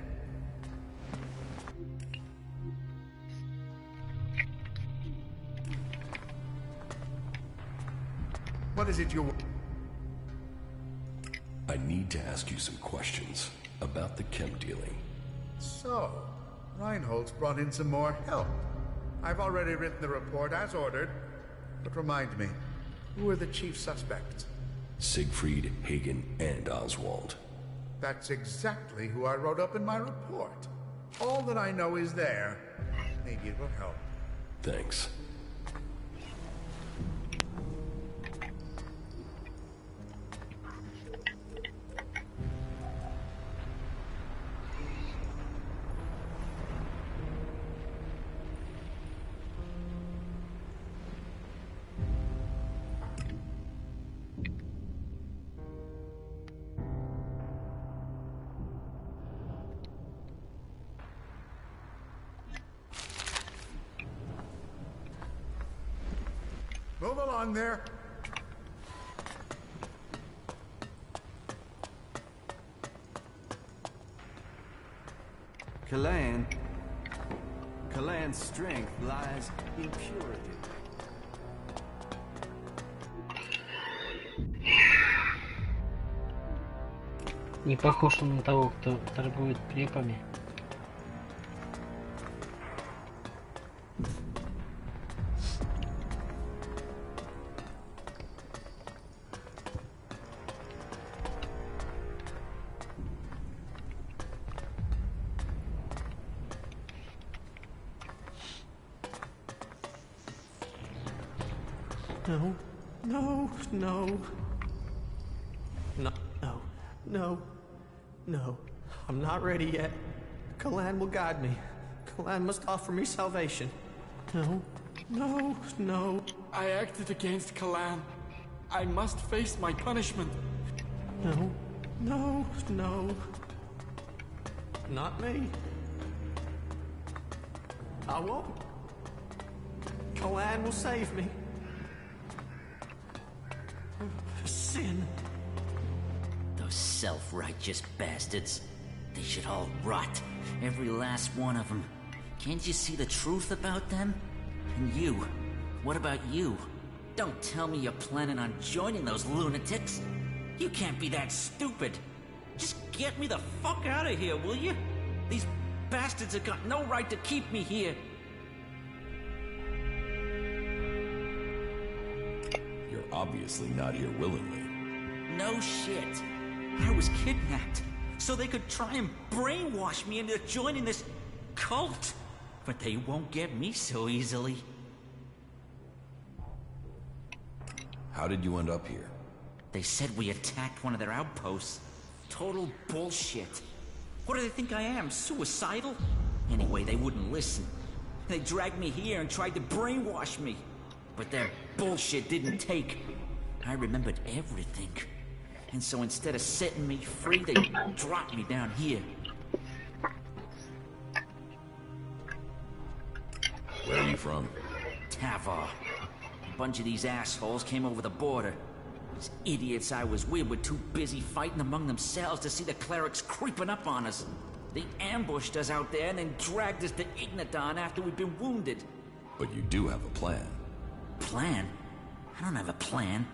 What is it you want? I need to ask you some questions about the chem dealing. So, Reinhold's brought in some more help. I've already written the report as ordered, but remind me, who are the chief suspects? Siegfried, Hagen, and Oswald. That's exactly who I wrote up in my report. All that I know is there. Maybe it will help. Thanks. Move along there. Kalan's strength lies in purity. Не похож он на того, кто торгует препами. No, no, no. No, no, no, no. I'm not ready yet. Kalan will guide me. Kalan must offer me salvation. No, no, no. I acted against Kalan. I must face my punishment. No, no, no. Not me. I won't. Kalan will save me. Sin. Those self-righteous bastards. They should all rot. Every last one of them. Can't you see the truth about them? And you. What about you? Don't tell me you're planning on joining those lunatics. You can't be that stupid. Just get me the fuck out of here, will you? These bastards have got no right to keep me here. You're obviously not here willingly. No shit. I was kidnapped, so they could try and brainwash me into joining this cult. But they won't get me so easily. How did you end up here? They said we attacked one of their outposts. Total bullshit. What do they think I am, suicidal? Anyway, they wouldn't listen. They dragged me here and tried to brainwash me. But their bullshit didn't take. I remembered everything. And so instead of setting me free, they dropped me down here. Where are you from? Tavar. A bunch of these assholes came over the border. These idiots I was with were too busy fighting among themselves to see the clerics creeping up on us. They ambushed us out there and then dragged us to Ignadon after we'd been wounded. But you do have a plan. Plan? I don't have a plan.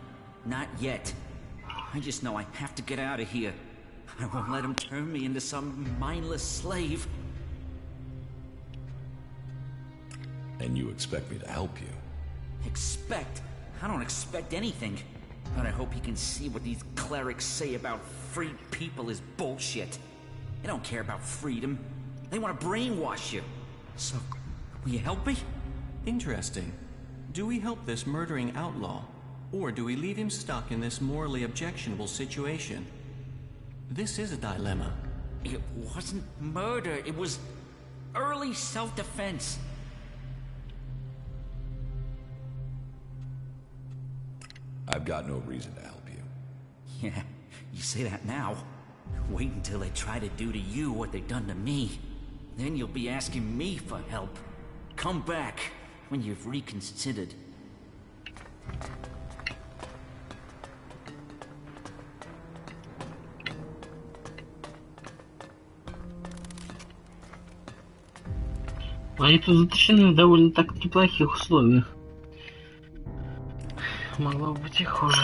Not yet. I just know I have to get out of here. I won't let them turn me into some mindless slave. And you expect me to help you? Expect? I don't expect anything. But I hope he can see what these clerics say about free people is bullshit. They don't care about freedom. They want to brainwash you. So, will you help me? Interesting. Do we help this murdering outlaw, or do we leave him stuck in this morally objectionable situation? This is a dilemma. It wasn't murder, it was early self-defense. I've got no reason to help you. Yeah, you say that now. Wait until they try to do to you what they've done to me. Then you'll be asking me for help. Come back when you've reconsidered. Они тут заточены в довольно так неплохих условиях. Могло бы быть и хуже.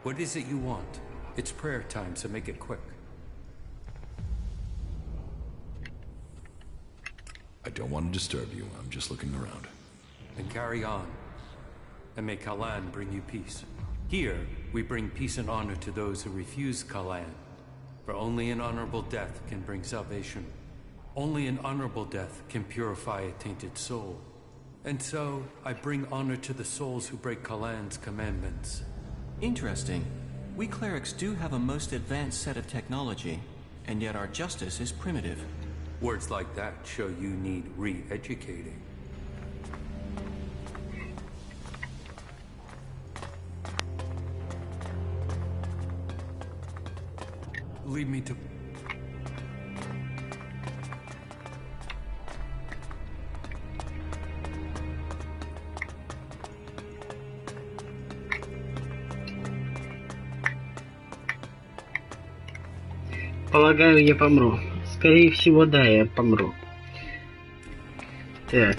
What is it you want? It's prayer time, so make it quick. I don't want to disturb you. I'm just looking around. Then carry on. And may Kalan bring you peace. Here, we bring peace and honor to those who refuse Kalan. For only an honorable death can bring salvation. Only an honorable death can purify a tainted soul. And so, I bring honor to the souls who break Kalan's commandments. Interesting. We clerics do have a most advanced set of technology, and yet our justice is primitive. Words like that show you need re-educating. Lead me to... Полагаю, я помру. Скорее всего, да, я помру. Так.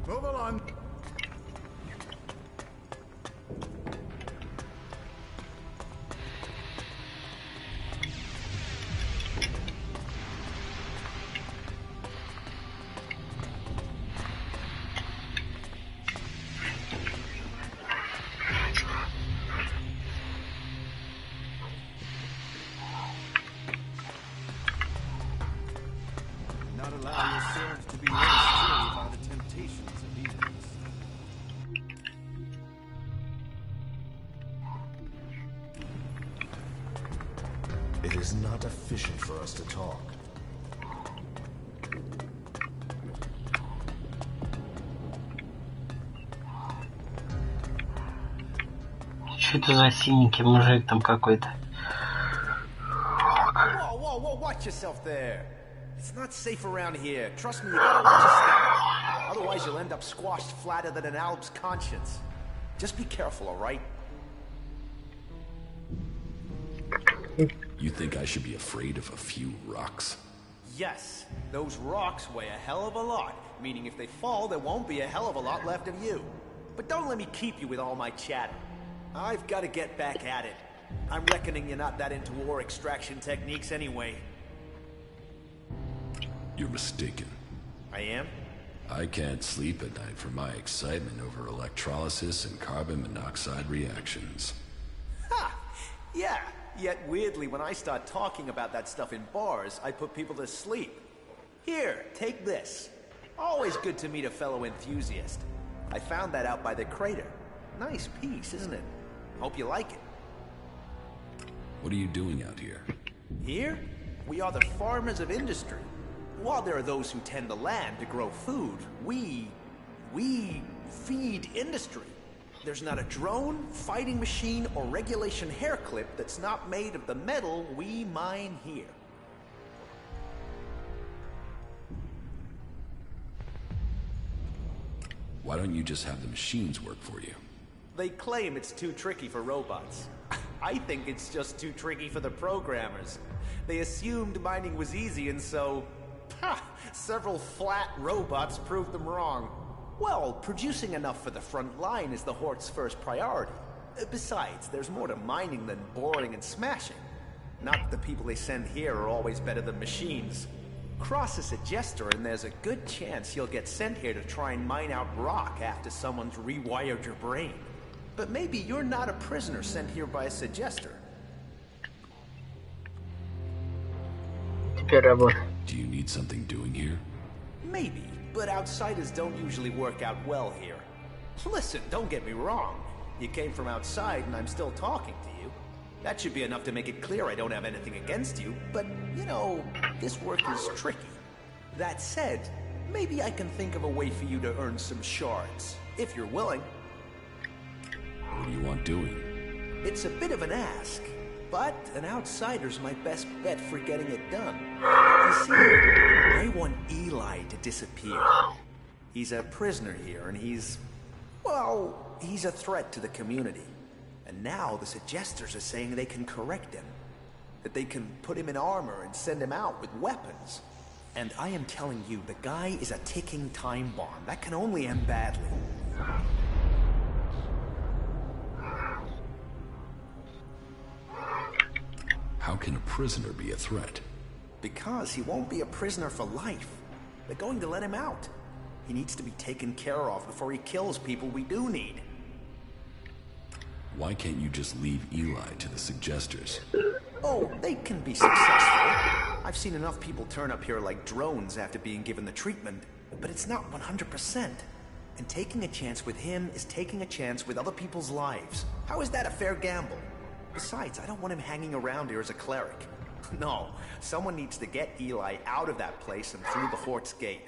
Move along. Not allow yourselves to be led astray by the temptations of evils. It is not efficient for us to talk. Что это за синенький мужик там какой-то? Whoa, whoa, whoa, watch yourself there. It's not safe around here. Trust me, you gotta watch your step. Otherwise, you'll end up squashed flatter than an Alp's conscience. Just be careful, all right? You think I should be afraid of a few rocks? Yes, those rocks weigh a hell of a lot, meaning if they fall, there won't be a hell of a lot left of you. But don't let me keep you with all my chatter. I've got to get back at it. I'm reckoning you're not that into ore extraction techniques anyway. You're mistaken. I am? I can't sleep at night for my excitement over electrolysis and carbon monoxide reactions. Ha! Yeah, yet weirdly when I start talking about that stuff in bars, I put people to sleep. Here, take this. Always good to meet a fellow enthusiast. I found that out by the crater. Nice piece, isn't it? Hope you like it. What are you doing out here? Here, we are the farmers of industry. While there are those who tend the land to grow food, we feed industry. There's not a drone, fighting machine, or regulation hair clip that's not made of the metal we mine here. Why don't you just have the machines work for you? They claim it's too tricky for robots. I think it's just too tricky for the programmers. They assumed mining was easy, and so... several flat robots proved them wrong. Well, producing enough for the front line is the Hort's first priority. Besides, there's more to mining than boring and smashing. Not that the people they send here are always better than machines. Cross a suggester and there's a good chance you'll get sent here to try and mine out rock after someone's rewired your brain. But maybe you're not a prisoner sent here by a suggester. Do you need something doing here? Maybe, but outsiders don't usually work out well here. Listen, don't get me wrong. You came from outside and I'm still talking to you. That should be enough to make it clear I don't have anything against you, but, you know, this work is tricky. That said, maybe I can think of a way for you to earn some shards, if you're willing. What do you want doing? It's a bit of an ask, but an outsider's my best bet for getting it done. You see, I want Eli to disappear. He's a prisoner here, and he's a threat to the community. And now the suggesters are saying they can correct him. That they can put him in armor and send him out with weapons. And I am telling you, the guy is a ticking time bomb. That can only end badly. How can a prisoner be a threat? Because he won't be a prisoner for life. They're going to let him out. He needs to be taken care of before he kills people we do need. Why can't you just leave Eli to the suggesters? Oh, they can be successful. I've seen enough people turn up here like drones after being given the treatment, but it's not 100%. And taking a chance with him is taking a chance with other people's lives. How is that a fair gamble? Besides, I don't want him hanging around here as a cleric. No, someone needs to get Eli out of that place and through the Hort's gate.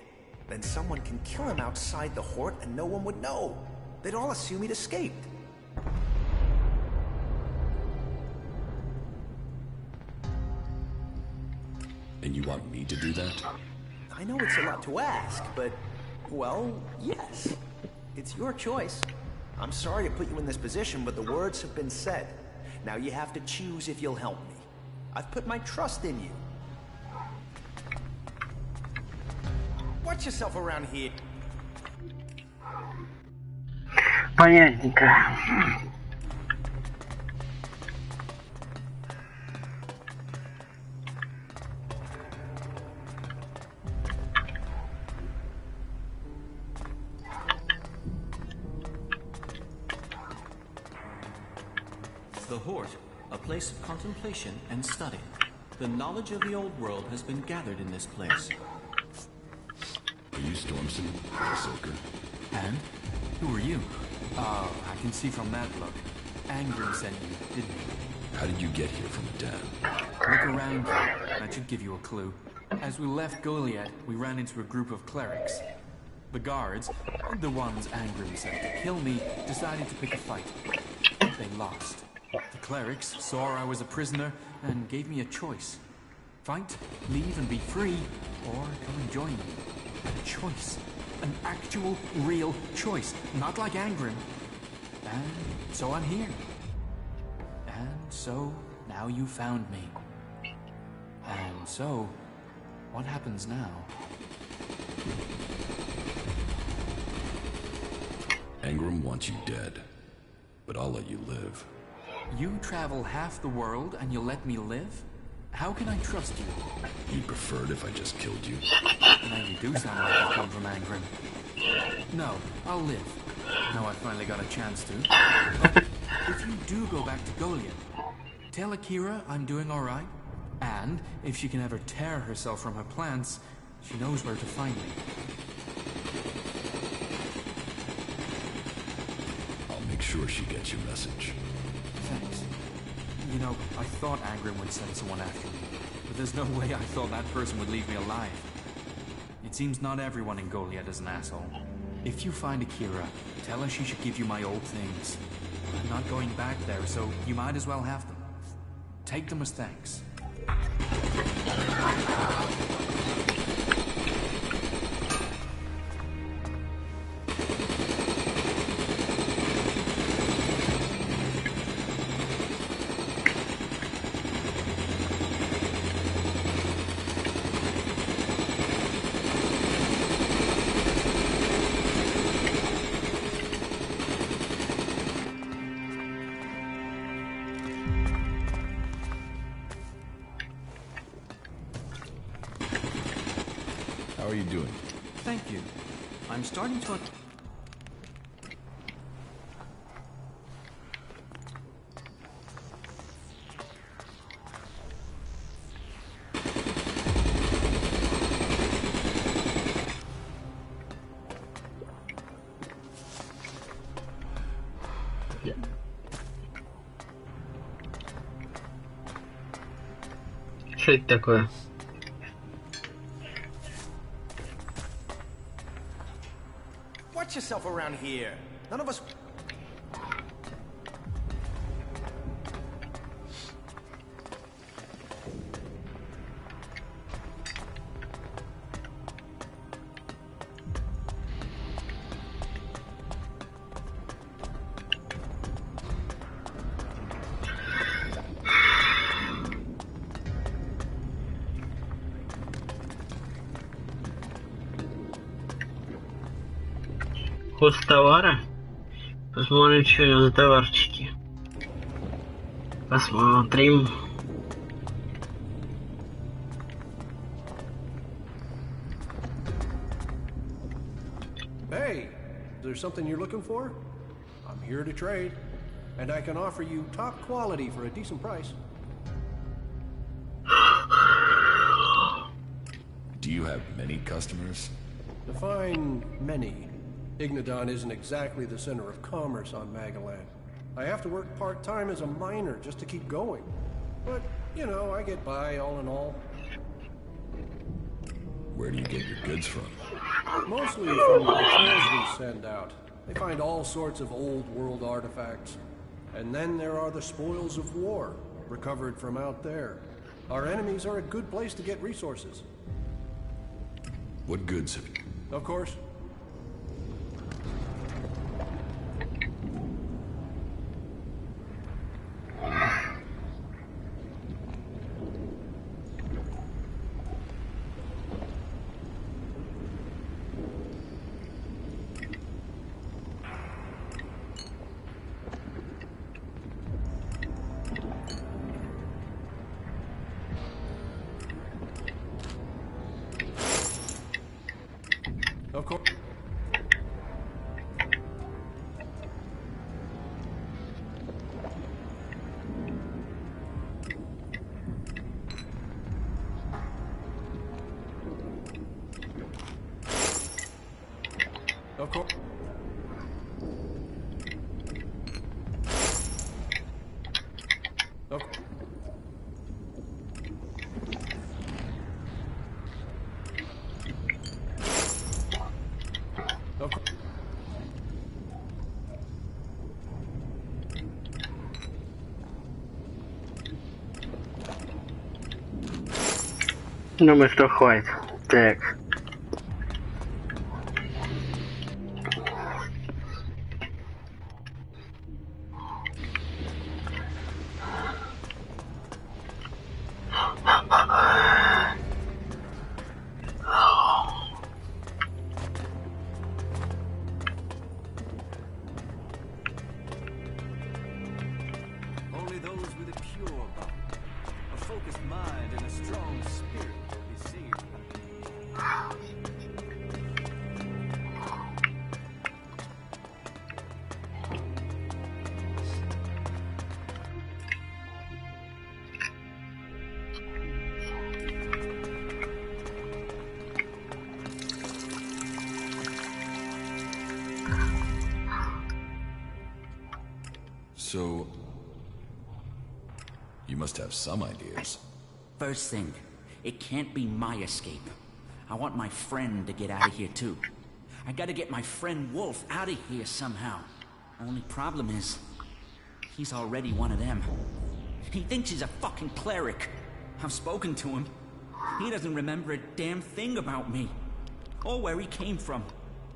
Then someone can kill him outside the Hort and no one would know. They'd all assume he'd escaped. And you want me to do that? I know it's a lot to ask, but, well, yes. It's your choice. I'm sorry to put you in this position, but the words have been said. Now you have to choose if you'll help me. I've put my trust in you. Watch yourself around here. Понятненько. The Hort, a place of contemplation and study. The knowledge of the old world has been gathered in this place. Are you Stormson, Ahsoka? And? Who are you? Oh, I can see from that look. Angrim sent you, didn't he? How did you get here from Adan? Look around you. That should give you a clue. As we left Goliad, we ran into a group of clerics. The guards, the ones Angrim sent to kill me, decided to pick a fight. They lost. The clerics saw I was a prisoner and gave me a choice. Fight, leave and be free, or come and join me. A choice. An actual, real choice. Not like Angrim. And so I'm here. And so, now you found me. And so, what happens now? Angrim wants you dead, but I'll let you live. You travel half the world and you'll let me live? How can I trust you? He preferred if I just killed you. Now you do sound like you come from Angrim. No, I'll live. Now I finally got a chance to. But if you do go back to Goliath, tell Akira I'm doing alright. And if she can ever tear herself from her plants, she knows where to find me. I'll make sure she gets your message. Thanks. You know, I thought Angrim would send someone after me, but there's no way I thought that person would leave me alive. It seems not everyone in Goliath is an asshole. If you find Akira, tell her she should give you my old things. I'm not going back there, so you might as well have them. Take them as thanks. How are you doing? Thank you. I'm starting to... Что это такое? Watch yourself around here. None of us... Курс товара? Посмотрим, что у него за товарчики. Посмотрим. Hey, is there something you're looking for? I'm here to trade, and I can offer you top quality for a decent price. Do you have many customers? Define many. Ignadon isn't exactly the center of commerce on Magaland. I have to work part-time as a miner just to keep going. But, you know, I get by all in all. Where do you get your goods from? Mostly from the patrols we send out. They find all sorts of old world artifacts. And then there are the spoils of war, recovered from out there. Our enemies are a good place to get resources. What goods have you? Of course. Of course. Of course. Of course. Думаю, что хватит. Так. Only those with a pure bond, a focused mind and a strong spirit to be saved. So, you must have some ideas. First thing, it can't be my escape. I want my friend to get out of here too. I gotta get my friend Wolf out of here somehow. Only problem is, he's already one of them. He thinks he's a fucking cleric. I've spoken to him. He doesn't remember a damn thing about me. Or where he came from.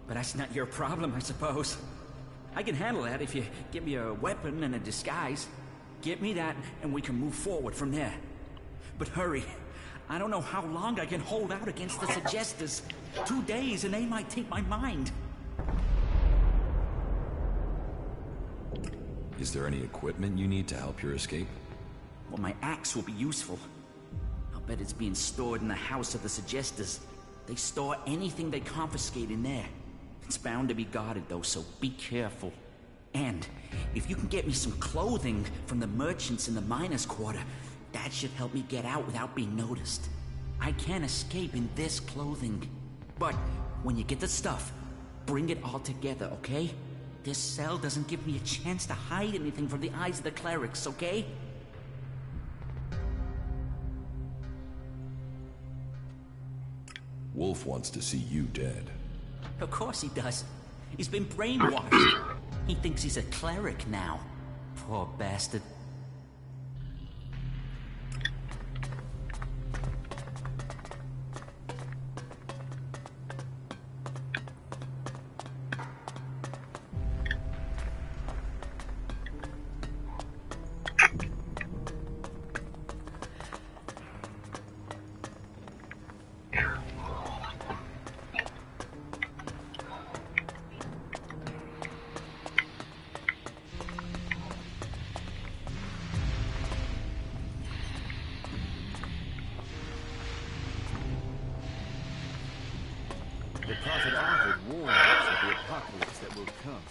But that's not your problem, I suppose. I can handle that if you give me a weapon and a disguise. Get me that, and we can move forward from there. But hurry. I don't know how long I can hold out against the Suggestors. 2 days, and they might take my mind. Is there any equipment you need to help your escape? Well, my axe will be useful. I'll bet it's being stored in the house of the Suggestors. They store anything they confiscate in there. It's bound to be guarded, though, so be careful. And if you can get me some clothing from the merchants in the miners' quarter, that should help me get out without being noticed. I can't escape in this clothing. But when you get the stuff, bring it all together, okay? This cell doesn't give me a chance to hide anything from the eyes of the clerics, okay? Wolf wants to see you dead. Of course he does. He's been brainwashed. He thinks he's a cleric now. Poor bastard. The prophet Ovid warned us of the apocalypse that will come.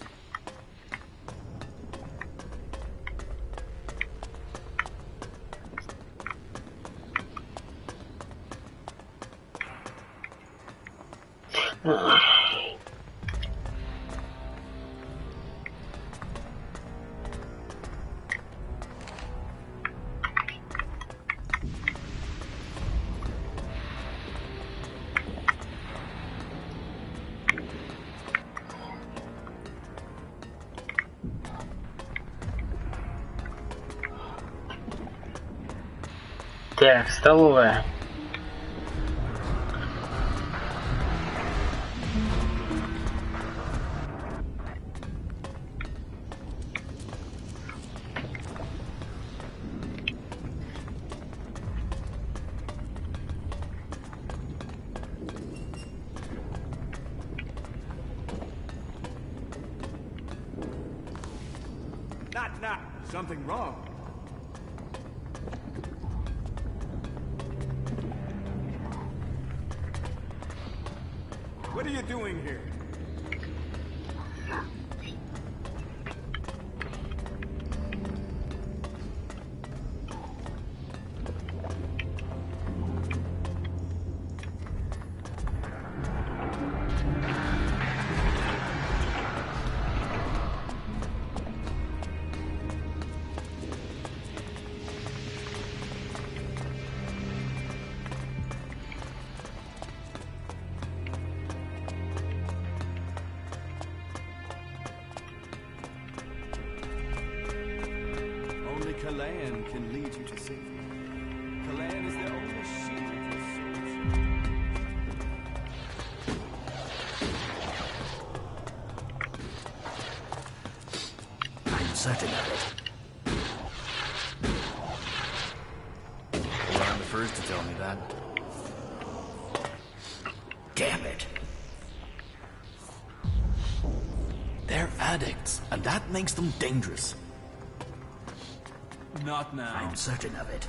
Так, столовая. Knock. Something wrong. What are you doing here? Kalan can lead you to safety. Kalan is the only shield your soul. I'm certain of it. You aren't the first to tell me that. Damn it. They're addicts, and that makes them dangerous. Not now. I'm certain of it.